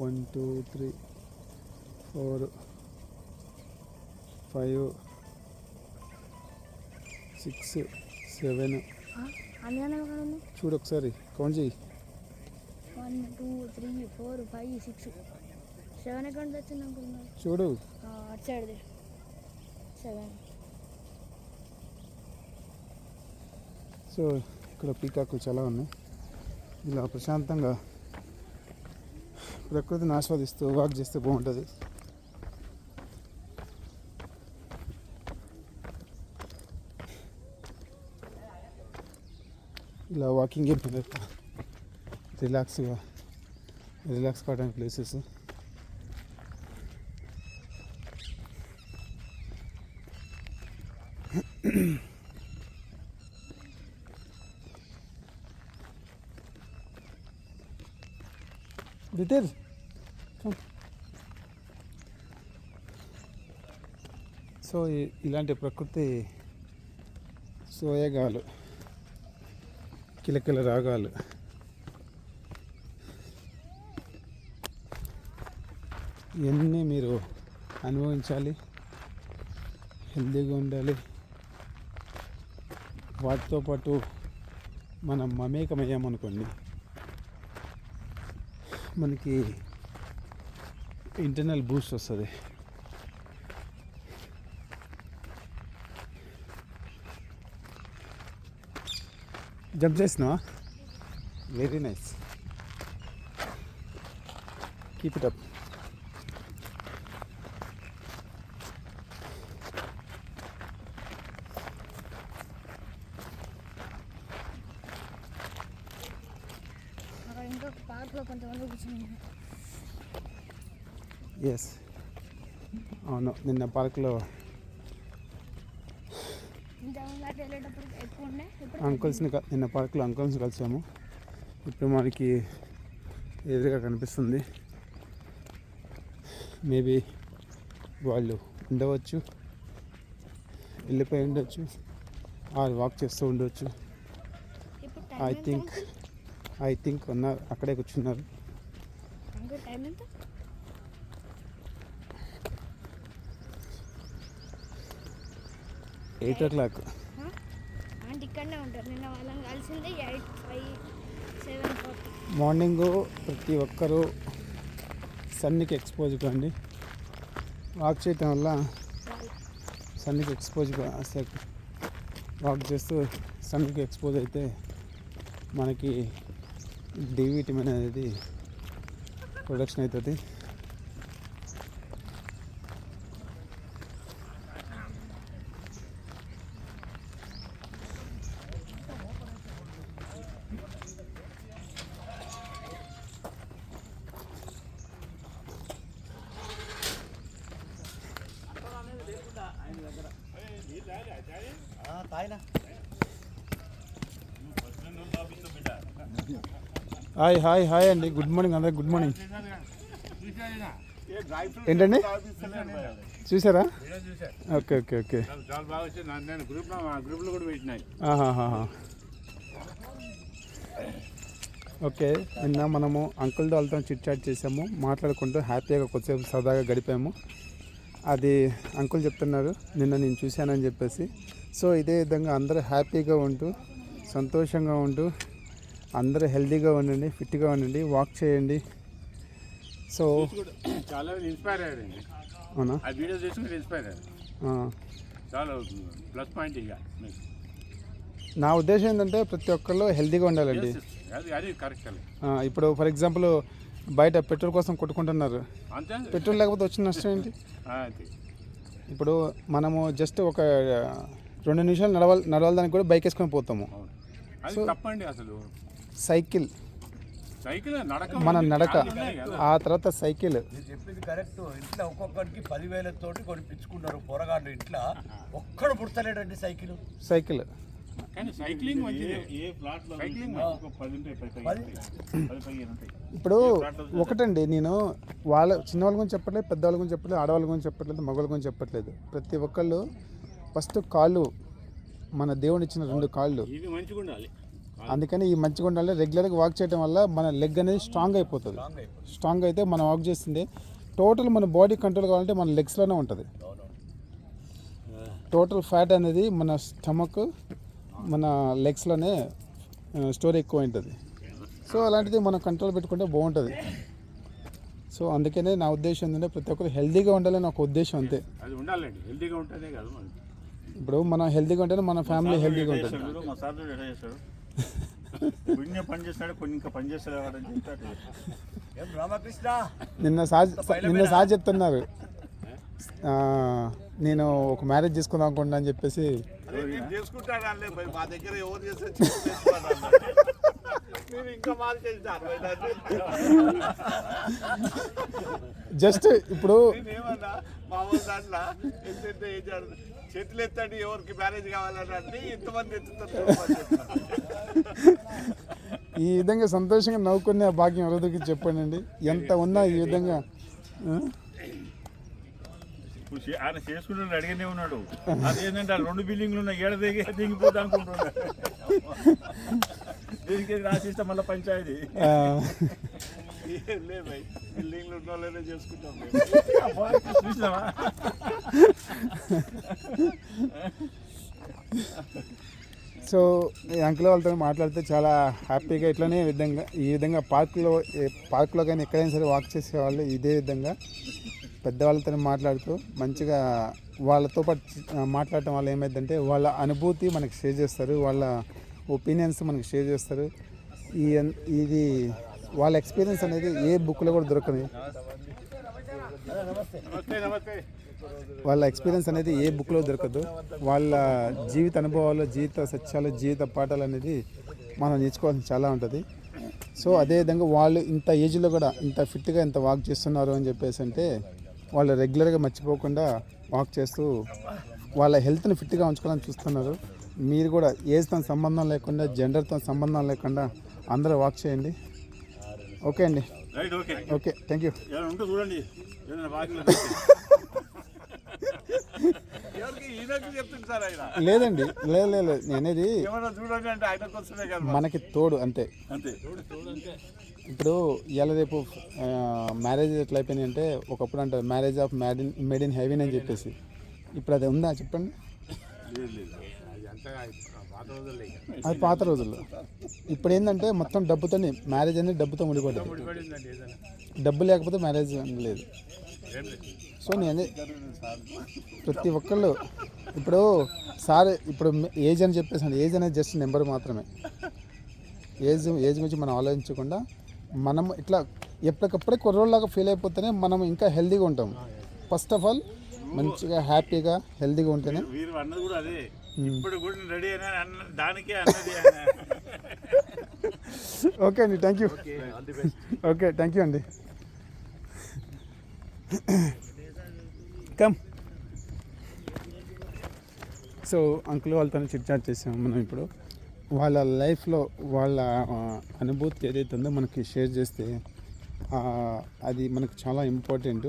వన్ 2 3 4 5 6 7 చూడు ఒకసారి కౌంట్ చేయి. 1 2 3 4 5 6 7 అకౌంట్ వచ్చింది అనుకున్నాను. చూడు అటు సైడ్ 7. సో ఇక్కడ పీకాకులు చాలా ఉన్నాయి. ఇలా ప్రశాంతంగా ప్రకృతిని ఆస్వాదిస్తూ వాక్ చేస్తే బాగుంటుంది. ఇలా వాకింగ్ రిలాక్స్ కావడానికి ప్లేసెస్. రిటైర్ సో ఇలాంటి ప్రకృతి సోయగాలు, కిలకిల రాగాలు, ఇవన్నీ మీరు అనుభవించాలి. హెల్తీగా ఉండాలి. వాటితో పాటు మనం మమేకమయ్యామనుకోండి, మనకి ఇంటర్నల్ బూస్ట్ వస్తుంది. జంప్ చేసినావా? Very nice, keep it up. ఇంకా పార్క్లో కొంతమంది కూర్చున్నారు. ఎస్, అవును. నిన్న పార్క్లో వెళ్ళేటప్పుడు ఎక్కువ ఉండే. నిన్న పార్క్లో అంకుల్స్ని కలిసాము. ఇప్పుడు మనకి ఎదురుగా కనిపిస్తుంది. మేబీ వాళ్ళు ఉండవచ్చు, వెళ్ళిపోయి ఉండొచ్చు, ఆర్ వాక్ చేస్తూ ఉండొచ్చు. ఐ థింక్ ఉన్నారు, అక్కడే కూర్చున్నారు. 8 o'clock. అంటే ఇక్కడనే ఉంటారు. నిన్న వాళ్ళని కలిసింది 8, 5, 7:40. మార్నింగ్ ప్రతి ఒక్కరూ సన్నికి ఎక్స్పోజ్ కండి. వాక్ చేయటం వల్ల సన్నికి ఎక్స్పోజ్ వాక్ చేస్తూ సన్కి ఎక్స్పోజ్ అయితే మనకి డి విటమిన్ అనేది ప్రొడక్షన్ అవుతుంది. హాయ్ అండి, గుడ్ మార్నింగ్ అందరికి. Good morning. ఏంటండి చూసారా? ఓకే. ఓకే, నిన్న మనము అంకుల్ వాళ్ళతో చిట్ చాట్ చేసాము, మాట్లాడుకుంటూ హ్యాపీగా కొద్దిసేపు సరదాగా గడిపాము. అది అంకుల్ చెప్తున్నారు నిన్న నేను చూశానని చెప్పేసి. సో ఇదే విధంగా అందరూ హ్యాపీగా ఉంటూ సంతోషంగా ఉంటూ అందరూ హెల్తీగా ఉండండి, ఫిట్గా ఉండండి, వాక్ చేయండి. సో చాలా ఇన్స్పైర్ అయ్యారండి. అవునా? ఆ వీడియో చూసుకుని ఇన్స్పైర్ అయ్యారు. చాలా ప్లస్ పాయింట్ ఇక మీకు. నా ఉద్దేశం ఏంటంటే ప్రతి ఒక్కళ్ళు హెల్తీగా ఉండాలండి. అది కరెక్ట్ అండి. ఇప్పుడు ఫర్ ఎగ్జాంపుల్ బయట పెట్రోల్ కోసం కొట్టుకుంటున్నారు, అంతే పెట్రోల్ లేకపోతే వచ్చిన నష్టం ఏంటి? అంతే. ఇప్పుడు మనము జస్ట్ ఒక 2 నిమిషాలు నడవడానికి కూడా బైక్ వేసుకొని పోతాము. అది తప్పండి అసలు. సైకిల్ నడక, మన నడక, ఆ తర్వాత సైకిల్. మీరు చెప్పింది కరెక్ట్. ఇంట్లో ఒక్కొక్కరికి 10,000 తోటి కొనిపించుకున్నారు పొరగాళ్ళు. ఇంట్లో ఒక్కడు పుడతలేడండి సైకిల్. కానీ సైక్లింగ్ మంచిది. సైక్లింగ్ ఇప్పుడు ఒకటండి, నేను చిన్నవాళ్ళ గురించి చెప్పట్లేదు, పెద్దవాళ్ళ గురించి చెప్పట్లేదు, ఆడవాళ్ళ గురించి చెప్పట్లేదు, మగవాళ్ళ గురించి చెప్పట్లేదు. ప్రతి ఒక్కళ్ళు ఫస్ట్ కాళ్ళు, మన దేవుడు ఇచ్చిన 2 కాళ్ళు, ఇది మంచిగా ఉండాలి. అందుకని ఈ మంచిగా ఉండాలి. రెగ్యులర్గా వాక్ చేయడం వల్ల మన లెగ్ అనేది స్ట్రాంగ్ అయిపోతుంది. స్ట్రాంగ్ అయితే మనం వాక్ చేస్తుంది టోటల్ మన బాడీ కంట్రోల్ కావాలంటే మన లెగ్స్లోనే ఉంటుంది. టోటల్ ఫ్యాట్ అనేది మన స్టమక్, మన లెగ్స్లోనే స్టోర్ ఎక్కువ ఉంటుంది. సో అలాంటిది మనం కంట్రోల్ పెట్టుకుంటే బాగుంటుంది. సో అందుకనే నా ఉద్దేశం ఏంటంటే ప్రతి ఒక్కరు హెల్తీగా ఉండాలని ఒక ఉద్దేశం, అంతే. అది ఉండాలండి. హెల్తీగా ఉంటేనే కాదు. ఇప్పుడు మనం హెల్తీగా ఉంటేనే మన ఫ్యామిలీ హెల్తీగా ఉంటుంది. మా సార్ ఎట్లా చేస్తాడు, పుణ్య పని చేస్తాడు, కొన్ని ఇంకా పని చేస్తాడు అని చెప్తాడు. ఏం రామకృష్ణ, నిన్న సార్ చెప్తున్నారు, నేను ఒక మ్యారేజ్ చేసుకుందాం అనుకుంటున్నా అని చెప్పేసి. చేసుకుంటాడు మా దగ్గర ఎవరు చేస్తే ఇంకా మాల్ చేస్తారు. జస్ట్ ఇప్పుడు ఏమన్నా మామూలు దాంట్లో ఎంత చేతులు ఎత్తండి ఎవరికి మ్యారేజ్ కావాలని అంటే ఇంతమంది ఎత్తుతారు. ఈ విధంగా సంతోషంగా నవ్వుకునే భాగ్యం ఎవరికి చెప్పండి. ఎంత ఉన్నా ఈ విధంగా ఆయన చేసుకుంటే అడిగానే ఉన్నాడు. అదేంటంటే 2 బిల్డింగ్లు ఉన్నాయి, ఏడ దిగిపోతా అనుకుంటున్నాడు. దీనికి రాసిస్తే మళ్ళీ పంచాయతీ బిల్డింగ్లు ఉన్న వాళ్ళనే చేసుకుంటాం. చూసినావా? సో ఈ అంకుల్ వాళ్ళతో మాట్లాడితే చాలా హ్యాపీగా ఇట్లనే ఈ విధంగా పార్క్లో కానీ ఎక్కడైనా సరే వాక్ చేసేవాళ్ళు ఇదే విధంగా పెద్దవాళ్ళతో మాట్లాడుతూ మంచిగా వాళ్ళతో పాటు మాట్లాడటం వల్ల ఏమైందంటే వాళ్ళ అనుభూతి మనకి షేర్ చేస్తారు, వాళ్ళ ఒపీనియన్స్ మనకి షేర్ చేస్తారు. ఇది వాళ్ళ ఎక్స్పీరియన్స్ అనేది ఏ బుక్లో కూడా దొరకదు. వాళ్ళ ఎక్స్పీరియన్స్ అనేది ఏ బుక్లో దొరకదు. వాళ్ళ జీవిత అనుభవాలు, జీవిత సత్యాలు, జీవిత పాఠాలు అనేది మనం నేర్చుకోవాల్సి చాలా ఉంటుంది. సో అదేవిధంగా వాళ్ళు ఇంత ఏజ్లో కూడా ఇంత ఫిట్గా ఇంత వాక్ చేస్తున్నారు అని చెప్పేసి అంటే వాళ్ళు రెగ్యులర్గా మర్చిపోకుండా వాక్ చేస్తూ వాళ్ళ హెల్త్ని ఫిట్గా ఉంచుకోవాలని చూస్తున్నారు. మీరు కూడా ఏజ్తో సంబంధం లేకుండా, జెండర్తో సంబంధం లేకుండా అందరూ వాక్ చేయండి. ఓకే అండి, ఓకే, థ్యాంక్ యూ. చూడండి లేదండి, లేదు నేనేది చూడండి అంటే ఆయన కోసమే కదా, మనకి తోడు అంతే. ఇప్పుడు ఇవాళ రేపు మ్యారేజ్ ఎట్లా అయిపోయినాయి అంటే, ఒకప్పుడు అంటారు marriage of made in heaven అని చెప్పేసి. ఇప్పుడు అది ఉందా చెప్పండి? అది పాత రోజుల్లో. ఇప్పుడు ఏంటంటే మొత్తం డబ్బుతోనే మ్యారేజ్ అనేది డబ్బుతో ముడిపడింది. డబ్బు లేకపోతే మ్యారేజ్ లేదు. సో నేను ప్రతి ఒక్కళ్ళు ఇప్పుడు ఏజ్ అని చెప్పేసి, ఏజ్ అనేది జస్ట్ నెంబర్ మాత్రమే. ఏజ్ గురించి మనం ఆలోచించకుండా మనం ఇట్లా ఎప్పటికప్పుడే కుర్రోళ్ళలాగా ఫీల్ అయిపోతేనే మనం ఇంకా హెల్తీగా ఉంటాం. ఫస్ట్ ఆఫ్ ఆల్ మంచిగా హ్యాపీగా హెల్తీగా ఉంటేనే. వీరు అన్నది కూడా అదే, ఇప్పుడు కూడా రెడీ అయినా దానికే అన్నది. ఓకే అండి, thank you. Okay, thank you అండి. కమ్. సో అంకుల్ వాళ్ళతో చిట్ చాట్ చేసాము మనం. ఇప్పుడు వాళ్ళ లైఫ్లో వాళ్ళ అనుభూతి ఏదైతే ఉందో మనకి షేర్ చేస్తే అది మనకు చాలా ఇంపార్టెంట్.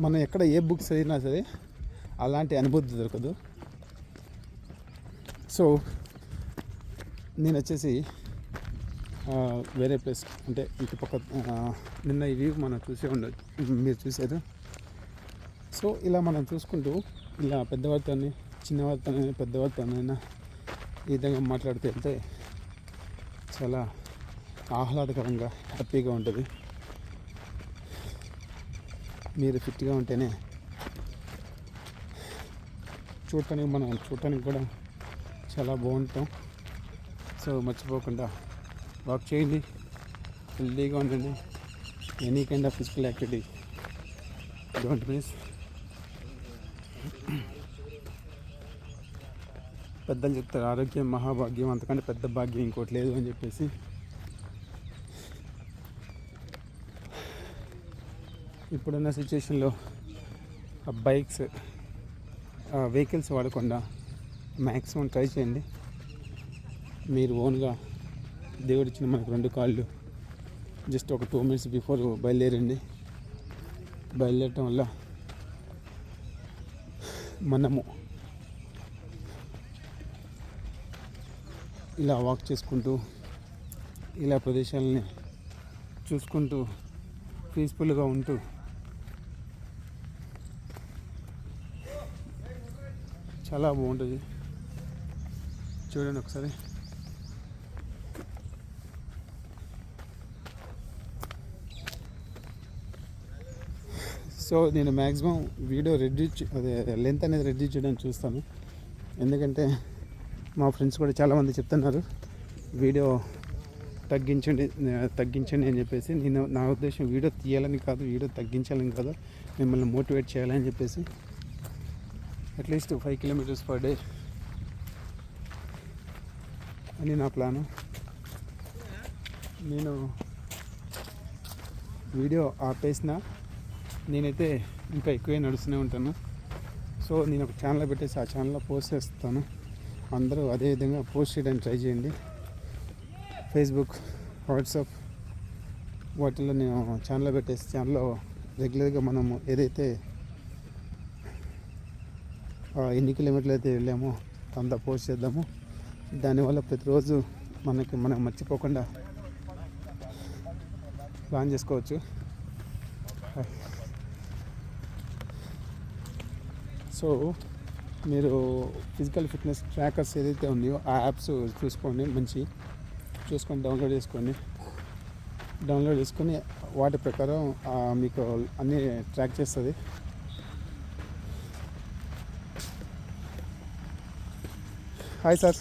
మనం ఎక్కడ ఏ బుక్స్ చదివినా సరే అలాంటి అనుభూతి దొరకదు. సో నేను వచ్చేసి వేరే ప్లేస్ అంటే ఇటుపక్క నిన్న ఈ వ్యూ మనం చూసే ఉండదు, మీరు చూసారు. సో ఇలా మనం చూసుకుంటూ ఇలా పెద్దవారితోనే చిన్నవారితోనైనా పెద్దవారితోనైనా ఈ విధంగా మాట్లాడుతూ వెళ్తే చాలా ఆహ్లాదకరంగా హ్యాపీగా ఉంటుంది. మీరు ఫిట్గా ఉంటేనే చూడటానికి కూడా చాలా బాగుంటాం. సో మర్చిపోకుండా వాక్ చేయండి, హెల్తీగా ఉండండి. Any kind of physical activity don't miss. పెద్దలు చెప్తారు ఆరోగ్యం మహాభాగ్యం, అంతకంటే పెద్ద భాగ్యం ఇంకోటి లేదు అని చెప్పేసి. ఇప్పుడున్న సిచ్యువేషన్లో బైక్స్ వెహికల్స్ వాడకుండా మ్యాక్సిమం ట్రై చేయండి. మీరు ఓన్గా దేవుడిచ్చిన మనకు 2 కాళ్ళు జస్ట్ ఒక 2 minutes బిఫోర్ బయలుదేరండి. బయలుదేరటం వల్ల మనము ఇలా వాక్ చేసుకుంటూ ఇలా ప్రదేశాలని చూసుకుంటూ పీస్ఫుల్గా ఉంటూ చాలా బాగుంటుంది. చూడండి ఒకసారి. సో నేను మ్యాక్సిమం వీడియో లెంత్ అనేది రెడ్యూస్ చేయడానికి చూస్తాను. ఎందుకంటే మా ఫ్రెండ్స్ కూడా చాలామంది చెప్తున్నారు వీడియో తగ్గించండి అని చెప్పేసి. నా ఉద్దేశం వీడియో తీయాలని కాదు, వీడియో తగ్గించాలని కాదు, మిమ్మల్ని మోటివేట్ చేయాలని చెప్పేసి. అట్లీస్ట్ 5 kilometers per day అని నా ప్లాను. నేను వీడియో ఆపేసిన నేనైతే ఇంకా ఎక్కువే నడుస్తూనే ఉంటాను. సో నేను ఒక ఛానల్ పెట్టేసి ఆ ఛానల్లో పోస్ట్ చేస్తాను. అందరూ అదేవిధంగా పోస్ట్ చేయడానికి ట్రై చేయండి. ఫేస్బుక్, వాట్సాప్ వాటిల్లో నేను ఛానల్లో పెట్టేసి ఛానల్లో రెగ్యులర్గా మనము ఏదైతే ఎన్ని కిలోమీటర్లు అయితే వెళ్ళామో అంతా పోస్ట్ చేద్దాము. దానివల్ల ప్రతిరోజు మనం మర్చిపోకుండా ప్లాన్ చేసుకోవచ్చు. సో మీరు ఫిజికల్ ఫిట్నెస్ ట్రాకర్స్ ఏదైతే ఉన్నాయో ఆ యాప్స్ చూసుకొని డౌన్లోడ్ చేసుకొని వాటి ప్రకారం మీకు అన్నీ ట్రాక్ చేస్తుంది. Hi sir.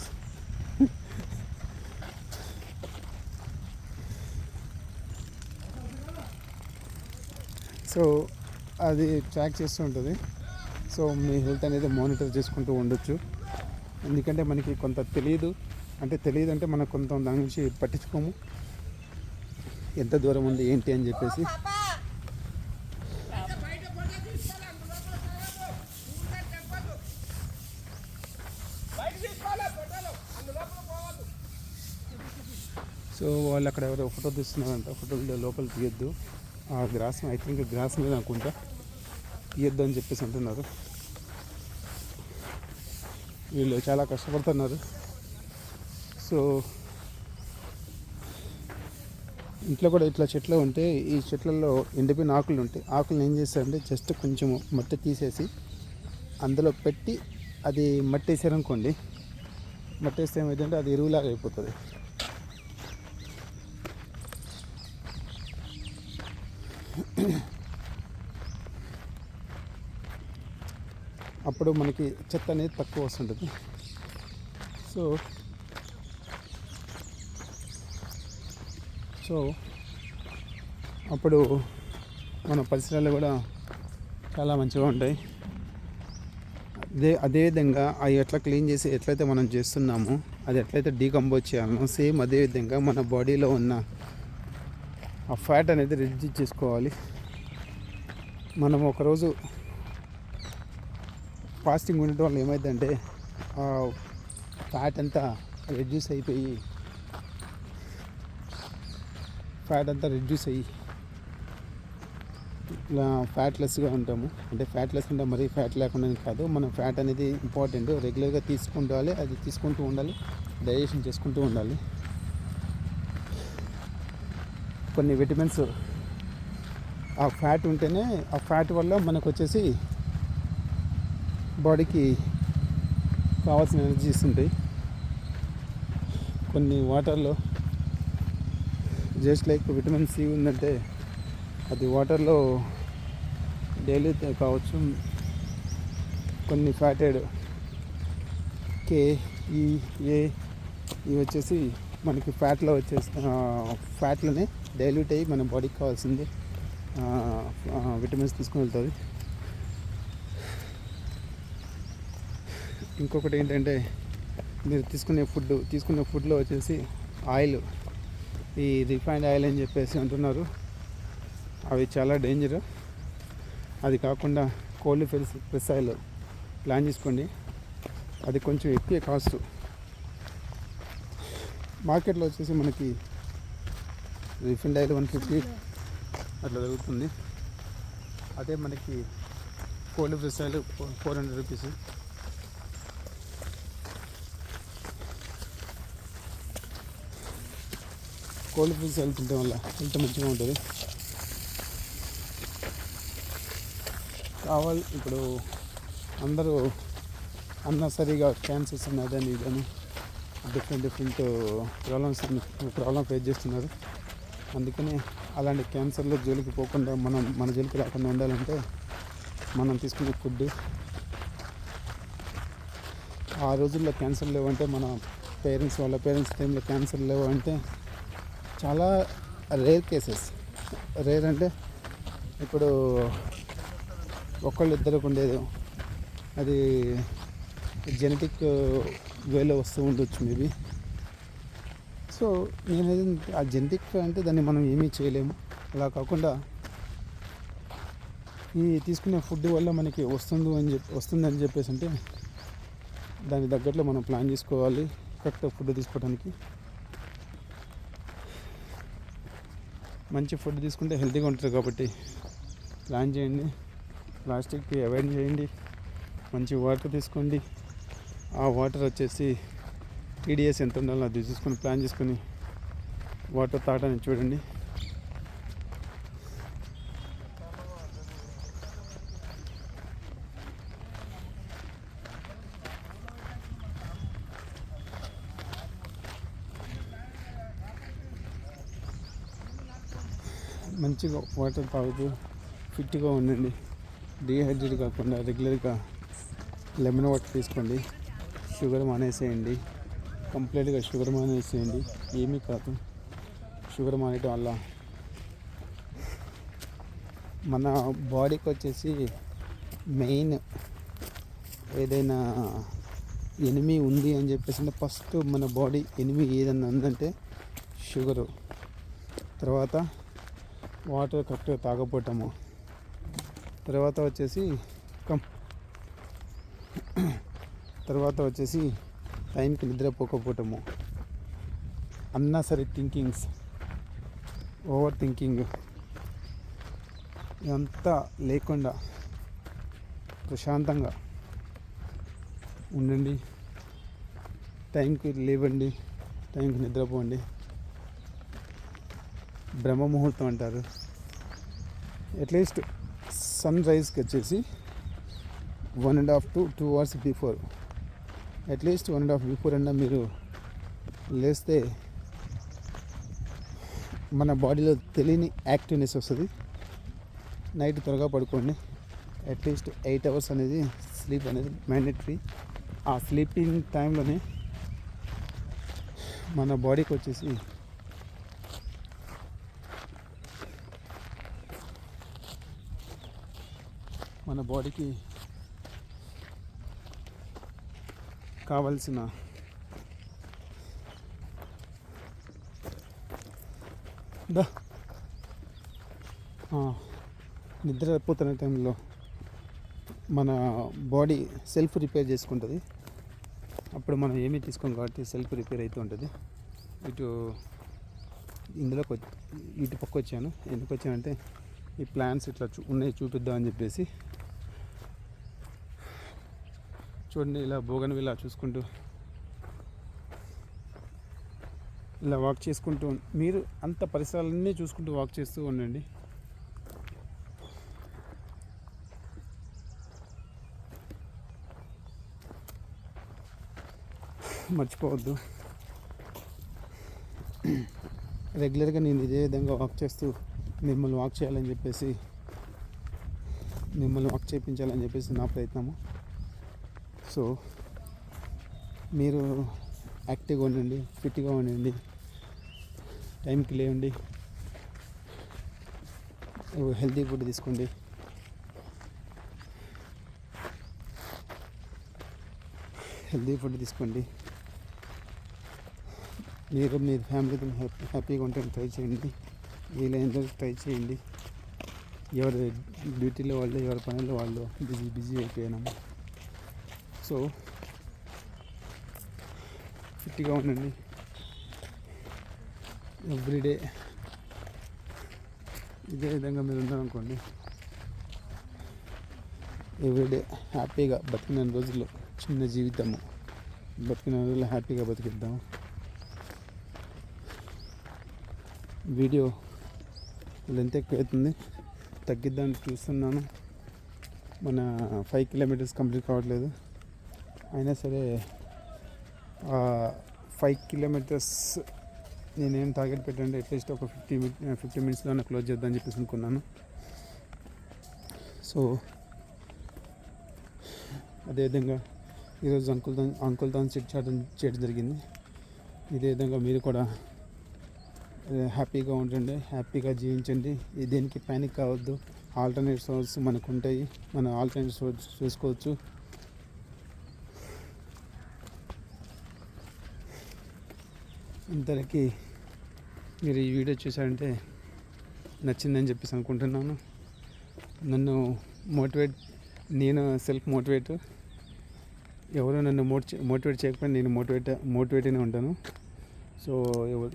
సో అది ట్రాక్ చేస్తూ ఉంటుంది. సో మీ హెల్త్ అనేది మానిటర్ చేసుకుంటూ ఉండొచ్చు. ఎందుకంటే మనకి కొంత తెలియదు అంటే మనం కొంత దాని గురించి పట్టించుకోము, ఎంత దూరం ఉంది ఏంటి అని చెప్పేసి. సో వాళ్ళు అక్కడ ఎవరో ఫోటో తీస్తున్నారంట. ఫోటోలు లోపల తీయొద్దు, ఆ గ్రాస్ గ్రాస్ మీద అనుకుంటా తీయొద్దు అని చెప్పేసి అంటున్నారు. వీళ్ళు చాలా కష్టపడుతున్నారు. సో ఇంట్లో కూడా ఇట్లా చెట్లు ఉంటే ఈ చెట్లలో ఎండిపోయిన ఆకులు ఉంటాయి. ఆకులను ఏం చేస్తారంటే జస్ట్ కొంచెం మట్టి తీసేసి అందులో పెట్టి అది మట్టి వేసారనుకోండి, మట్టి వేస్తే ఏమైందంటే అది ఎరువులాగా అయిపోతుంది. అప్పుడు మనకి చెత్త అనేది తక్కువ వస్తుంటుంది. సో అప్పుడు మన పరిసరాలు కూడా చాలా మంచిగా ఉంటాయి. అదేవిధంగా అవి ఎట్లా క్లీన్ చేసి ఎట్లయితే మనం చేస్తున్నామో అది ఎట్లయితే డీకంపోజ్ చేయాలనో సేమ్ అదేవిధంగా మన బాడీలో ఉన్న ఆ ఫ్యాట్ అనేది రిడ్యూస్ చేసుకోవాలి. మనం ఒకరోజు ఫాస్టింగ్ ఉండటం వల్ల ఏమైందంటే ఆ ఫ్యాట్ అంతా రిడ్యూస్ అయ్యి ఇట్లా ఫ్యాట్లెస్గా ఉంటాము. అంటే ఫ్యాట్లెస్ అంటే మరీ ఫ్యాట్ లేకుండా కాదు, మనం ఫ్యాట్ అనేది ఇంపార్టెంట్, రెగ్యులర్గా తీసుకుంటూ ఉండాలి, డైజెషన్ చేసుకుంటూ ఉండాలి. కొన్ని విటమిన్స్, ఆ ఫ్యాట్ ఉంటేనే ఆ ఫ్యాట్ వల్ల మనకు వచ్చేసి బాడీకి కావాల్సిన ఎనర్జీస్ ఉంటాయి. కొన్ని వాటర్లో జస్ట్ లైక్ విటమిన్ సి ఉందంటే అది వాటర్లో డైలీ కావచ్చు. కొన్ని ఫ్యాటెడ్ కే, ఈ, ఏ ఇవి వచ్చేసి మనకి ఫ్యాట్లో వచ్చేసి ఫ్యాట్లోనే డైల్యూట్ అయ్యి మన బాడీకి కావాల్సింది విటమిన్స్ తీసుకుని వెళ్తుంది. ఇంకొకటి ఏంటంటే మీరు తీసుకునే ఫుడ్లో వచ్చేసి ఆయిల్, ఈ రిఫైన్డ్ ఆయిల్ అని చెప్పేసి అంటున్నారు. అవి చాలా డేంజర్. అది కాకుండా కోల్డ్ ప్రెస్ ఆయిల్ ప్లాన్ చేసుకోండి. అది కొంచెం ఎక్కువ కాస్ట్. మార్కెట్లో వచ్చేసి మనకి రిఫైన్డ్ ఆయిల్ 150 అట్లా దొరుకుతుంది. అదే మనకి cold press oil 400 rupees. Cold press oil తినడం వల్ల హెల్త్ మంచిగా ఉంటుంది. ఇప్పుడు అందరూ అన్నసరిగా క్యాన్సర్స్ అదని ఇదని డిఫరెంట్ ప్రాబ్లమ్ ఫేస్ చేస్తున్నారు. అందుకనే అలాంటి క్యాన్సర్లో జోలికి పోకుండా మన జోలికి రాకుండా ఉండాలంటే మనం తీసుకునే ఫుడ్. ఆ రోజుల్లో క్యాన్సర్ లేవంటే మన వాళ్ళ పేరెంట్స్ టైంలో క్యాన్సర్ లేవు అంటే చాలా రేర్ కేసెస్. రేర్ అంటే ఇప్పుడు ఒకళ్ళు ఇద్దరికి ఉండేది, అది జెనెటిక్ వేలో వస్తూ ఉండొచ్చు మేబీ. సో నేనేది ఆ జెనెటిక్ అంటే దాన్ని మనం ఏమీ చేయలేము. అలా కాకుండా ఈ తీసుకునే ఫుడ్ వల్ల మనకి వస్తుందని చెప్పేసి అంటే దాని తగ్గట్లో మనం ప్లాన్ చేసుకోవాలి కరెక్ట్ ఫుడ్ తీసుకోవడానికి. మంచి ఫుడ్ తీసుకుంటే హెల్తీగా ఉంటుంది కాబట్టి ప్లాన్ చేయండి. ప్లాస్టిక్ అవాయిడ్ చేయండి. మంచి వాటర్ తీసుకోండి. ఆ వాటర్ వచ్చేసి TDS ఎంత ఉండాలో అది చూసుకొని ప్లాన్ చేసుకొని వాటర్ తాగడానికి చూడండి. మంచిగా వాటర్ తాగుతూ ఫిట్గా ఉండండి. డీహైడ్రేట్ కాకుండా రెగ్యులర్గా లెమన్ వాటర్ తీసుకోండి. షుగర్ మానేసేయండి. కంప్లీట్గా షుగర్ మానేసేయండి. ఏమీ కాదు, షుగర్ మానేయడం వల్ల మన బాడీకి వచ్చేసి మెయిన్ ఏదైనా ఎనిమీ ఉంది అని చెప్పేసి అంటే ఫస్ట్ మన బాడీ ఎనిమీ ఏదన్నా ఉందంటే షుగరు. తర్వాత వాటర్ కరెక్ట్గా తాగపోవటము. తర్వాత వచ్చేసి టైంకి నిద్రపోకపోవటము. అన్నసరి థింకింగ్స్, ఓవర్ థింకింగ్ ఇదంతా లేకుండా ప్రశాంతంగా ఉండండి. టైంకి లేవండి, టైంకి నిద్రపోండి. బ్రహ్మ ముహూర్తం అంటారు. అట్లీస్ట్ సన్ రైజ్కి వచ్చేసి 1.5 to 2 hours before, at least 1.5 before అన్నా మీరు లేస్తే మన బాడీలో తెలియని యాక్టివ్నెస్ వస్తుంది. నైట్ త్వరగా పడుకోండి. అట్లీస్ట్ 8 hours అనేది స్లీప్ అనేది మ్యాండేటరీ. ఆ స్లీపింగ్ టైంలోనే మన బాడీకి వచ్చేసి కావలసిన నిద్రపోతున్న టైంలో మన బాడీ సెల్ఫ్ రిపేర్ చేసుకుంటుంది. అప్పుడు మనం ఏమీ తీసుకోం కాబట్టి సెల్ఫ్ రిపేర్ అవుతూ ఉంటుంది. ఇటు పక్క వచ్చాను. ఎందుకు వచ్చానంటే ఈ ప్లాన్స్ ఇట్లా ఉన్నాయి చూపిద్దామని చెప్పేసి. చూడండి, ఇలా బోగన్విల్లా చూసుకుంటూ ఇలా వాక్ చేసుకుంటూ మీరు అంత పరిసరాలన్నీ చూసుకుంటూ వాక్ చేస్తూ ఉండండి. మర్చిపోవద్దు, రెగ్యులర్గా నేను ఇదే విధంగా వాక్ చేస్తూ మిమ్మల్ని వాక్ చేయాలని చెప్పేసి, మిమ్మల్ని వాక్ చేయించాలని చెప్పేసి నా ప్రయత్నము. సో మీరు యాక్టివ్గా ఉండండి, ఫిట్గా ఉండండి, టైంకి లేవండి, హెల్తీ ఫుడ్ తీసుకోండి. హెల్తీ ఫుడ్ తీసుకోండి. మీరు మీ ఫ్యామిలీతో హ్యాపీగా ఉంటే ట్రై చేయండి. వీలైనంత ట్రై చేయండి. ఎవరి డ్యూటీలో వాళ్ళు, ఎవరి పనుల్లో వాళ్ళు బిజీ అయిపోయినాము. సో ఫిట్గా ఉండండి. ఎవ్రీడే ఇదే విధంగా మీరు ఉన్నారనుకోండి, ఎవ్రీడే హ్యాపీగా బతికిన రోజులు, చిన్న జీవితము, బతికిన రోజులు హ్యాపీగా బతికిద్దాం. వీడియో లెంత్ ఎక్కువ అవుతుంది, తగ్గిద్దామని చూస్తున్నాను. మన 5 కిలోమీటర్స్ కంప్లీట్ కావట్లేదు. అయినా సరే 5 కిలోమీటర్స్ నేనేం టార్గెట్ పెట్టండి, అట్లీస్ట్ ఒక 50 మినిట్స్లోనే క్లోజ్ చేద్దామని చెప్పేసి అనుకున్నాను. సో అదేవిధంగా ఈరోజు అంకుల్తో చిట్ చాట్ చేయడం జరిగింది. ఇదే విధంగా మీరు కూడా హ్యాపీగా ఉండండి, హ్యాపీగా జీవించండి. దేనికి ప్యానిక్ కావద్దు. ఆల్టర్నేట్ సోర్స్ మనకు ఉంటాయి, మన ఆల్టర్నేట్ సోర్స్ చూసుకోవచ్చు. అందరికీ మీరు ఈ వీడియో చూసారంటే నచ్చిందని చెప్పేసి అనుకుంటున్నాను. నన్ను నేను సెల్ఫ్ మోటివేట్. ఎవరో నన్ను మోటివేట్ చేయకపోయినా నేను మోటివేట్గానే ఉంటాను. సో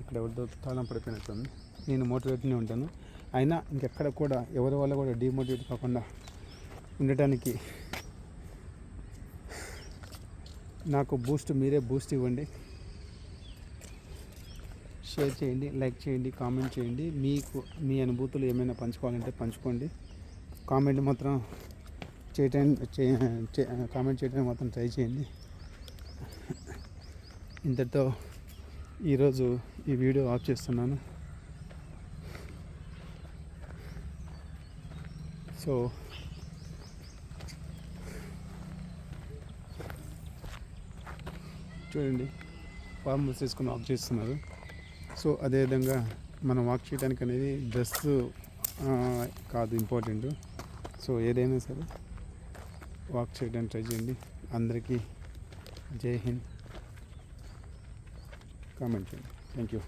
ఇక్కడ ఎవరితో తాళం పడిపోయినట్టుంది. నేను మోటివేట్గానే ఉంటాను. అయినా ఇంకెక్కడ కూడా ఎవరి వల్ల కూడా డిమోటివేట్ కాకుండా ఉండటానికి నాకు మీరే బూస్ట్ ఇవ్వండి. షేర్ చేయండి, లైక్ చేయండి, కామెంట్ చేయండి. మీకు మీ అనుభూతులు ఏమైనా పంచుకోవాలంటే పంచుకోండి. కామెంట్ మాత్రం చేయడానికి మాత్రం ట్రై చేయండి. ఇంతటితో ఈరోజు ఈ వీడియో ఆఫ్ చేస్తున్నాను. సో చూడండి, ఫార్మల్స్ తీసుకుని ఆఫ్ చేస్తున్నారు. సో అదేవిధంగా మనం వాక్ చేయడానికి అనేది డ్రెస్ కాదు ఇంపార్టెంట్. సో ఏదైనా సరే వాక్ చేయడానికి ట్రై చేయండి. అందరికీ జై హింద్. కామెంట్ చేయండి. Thank you.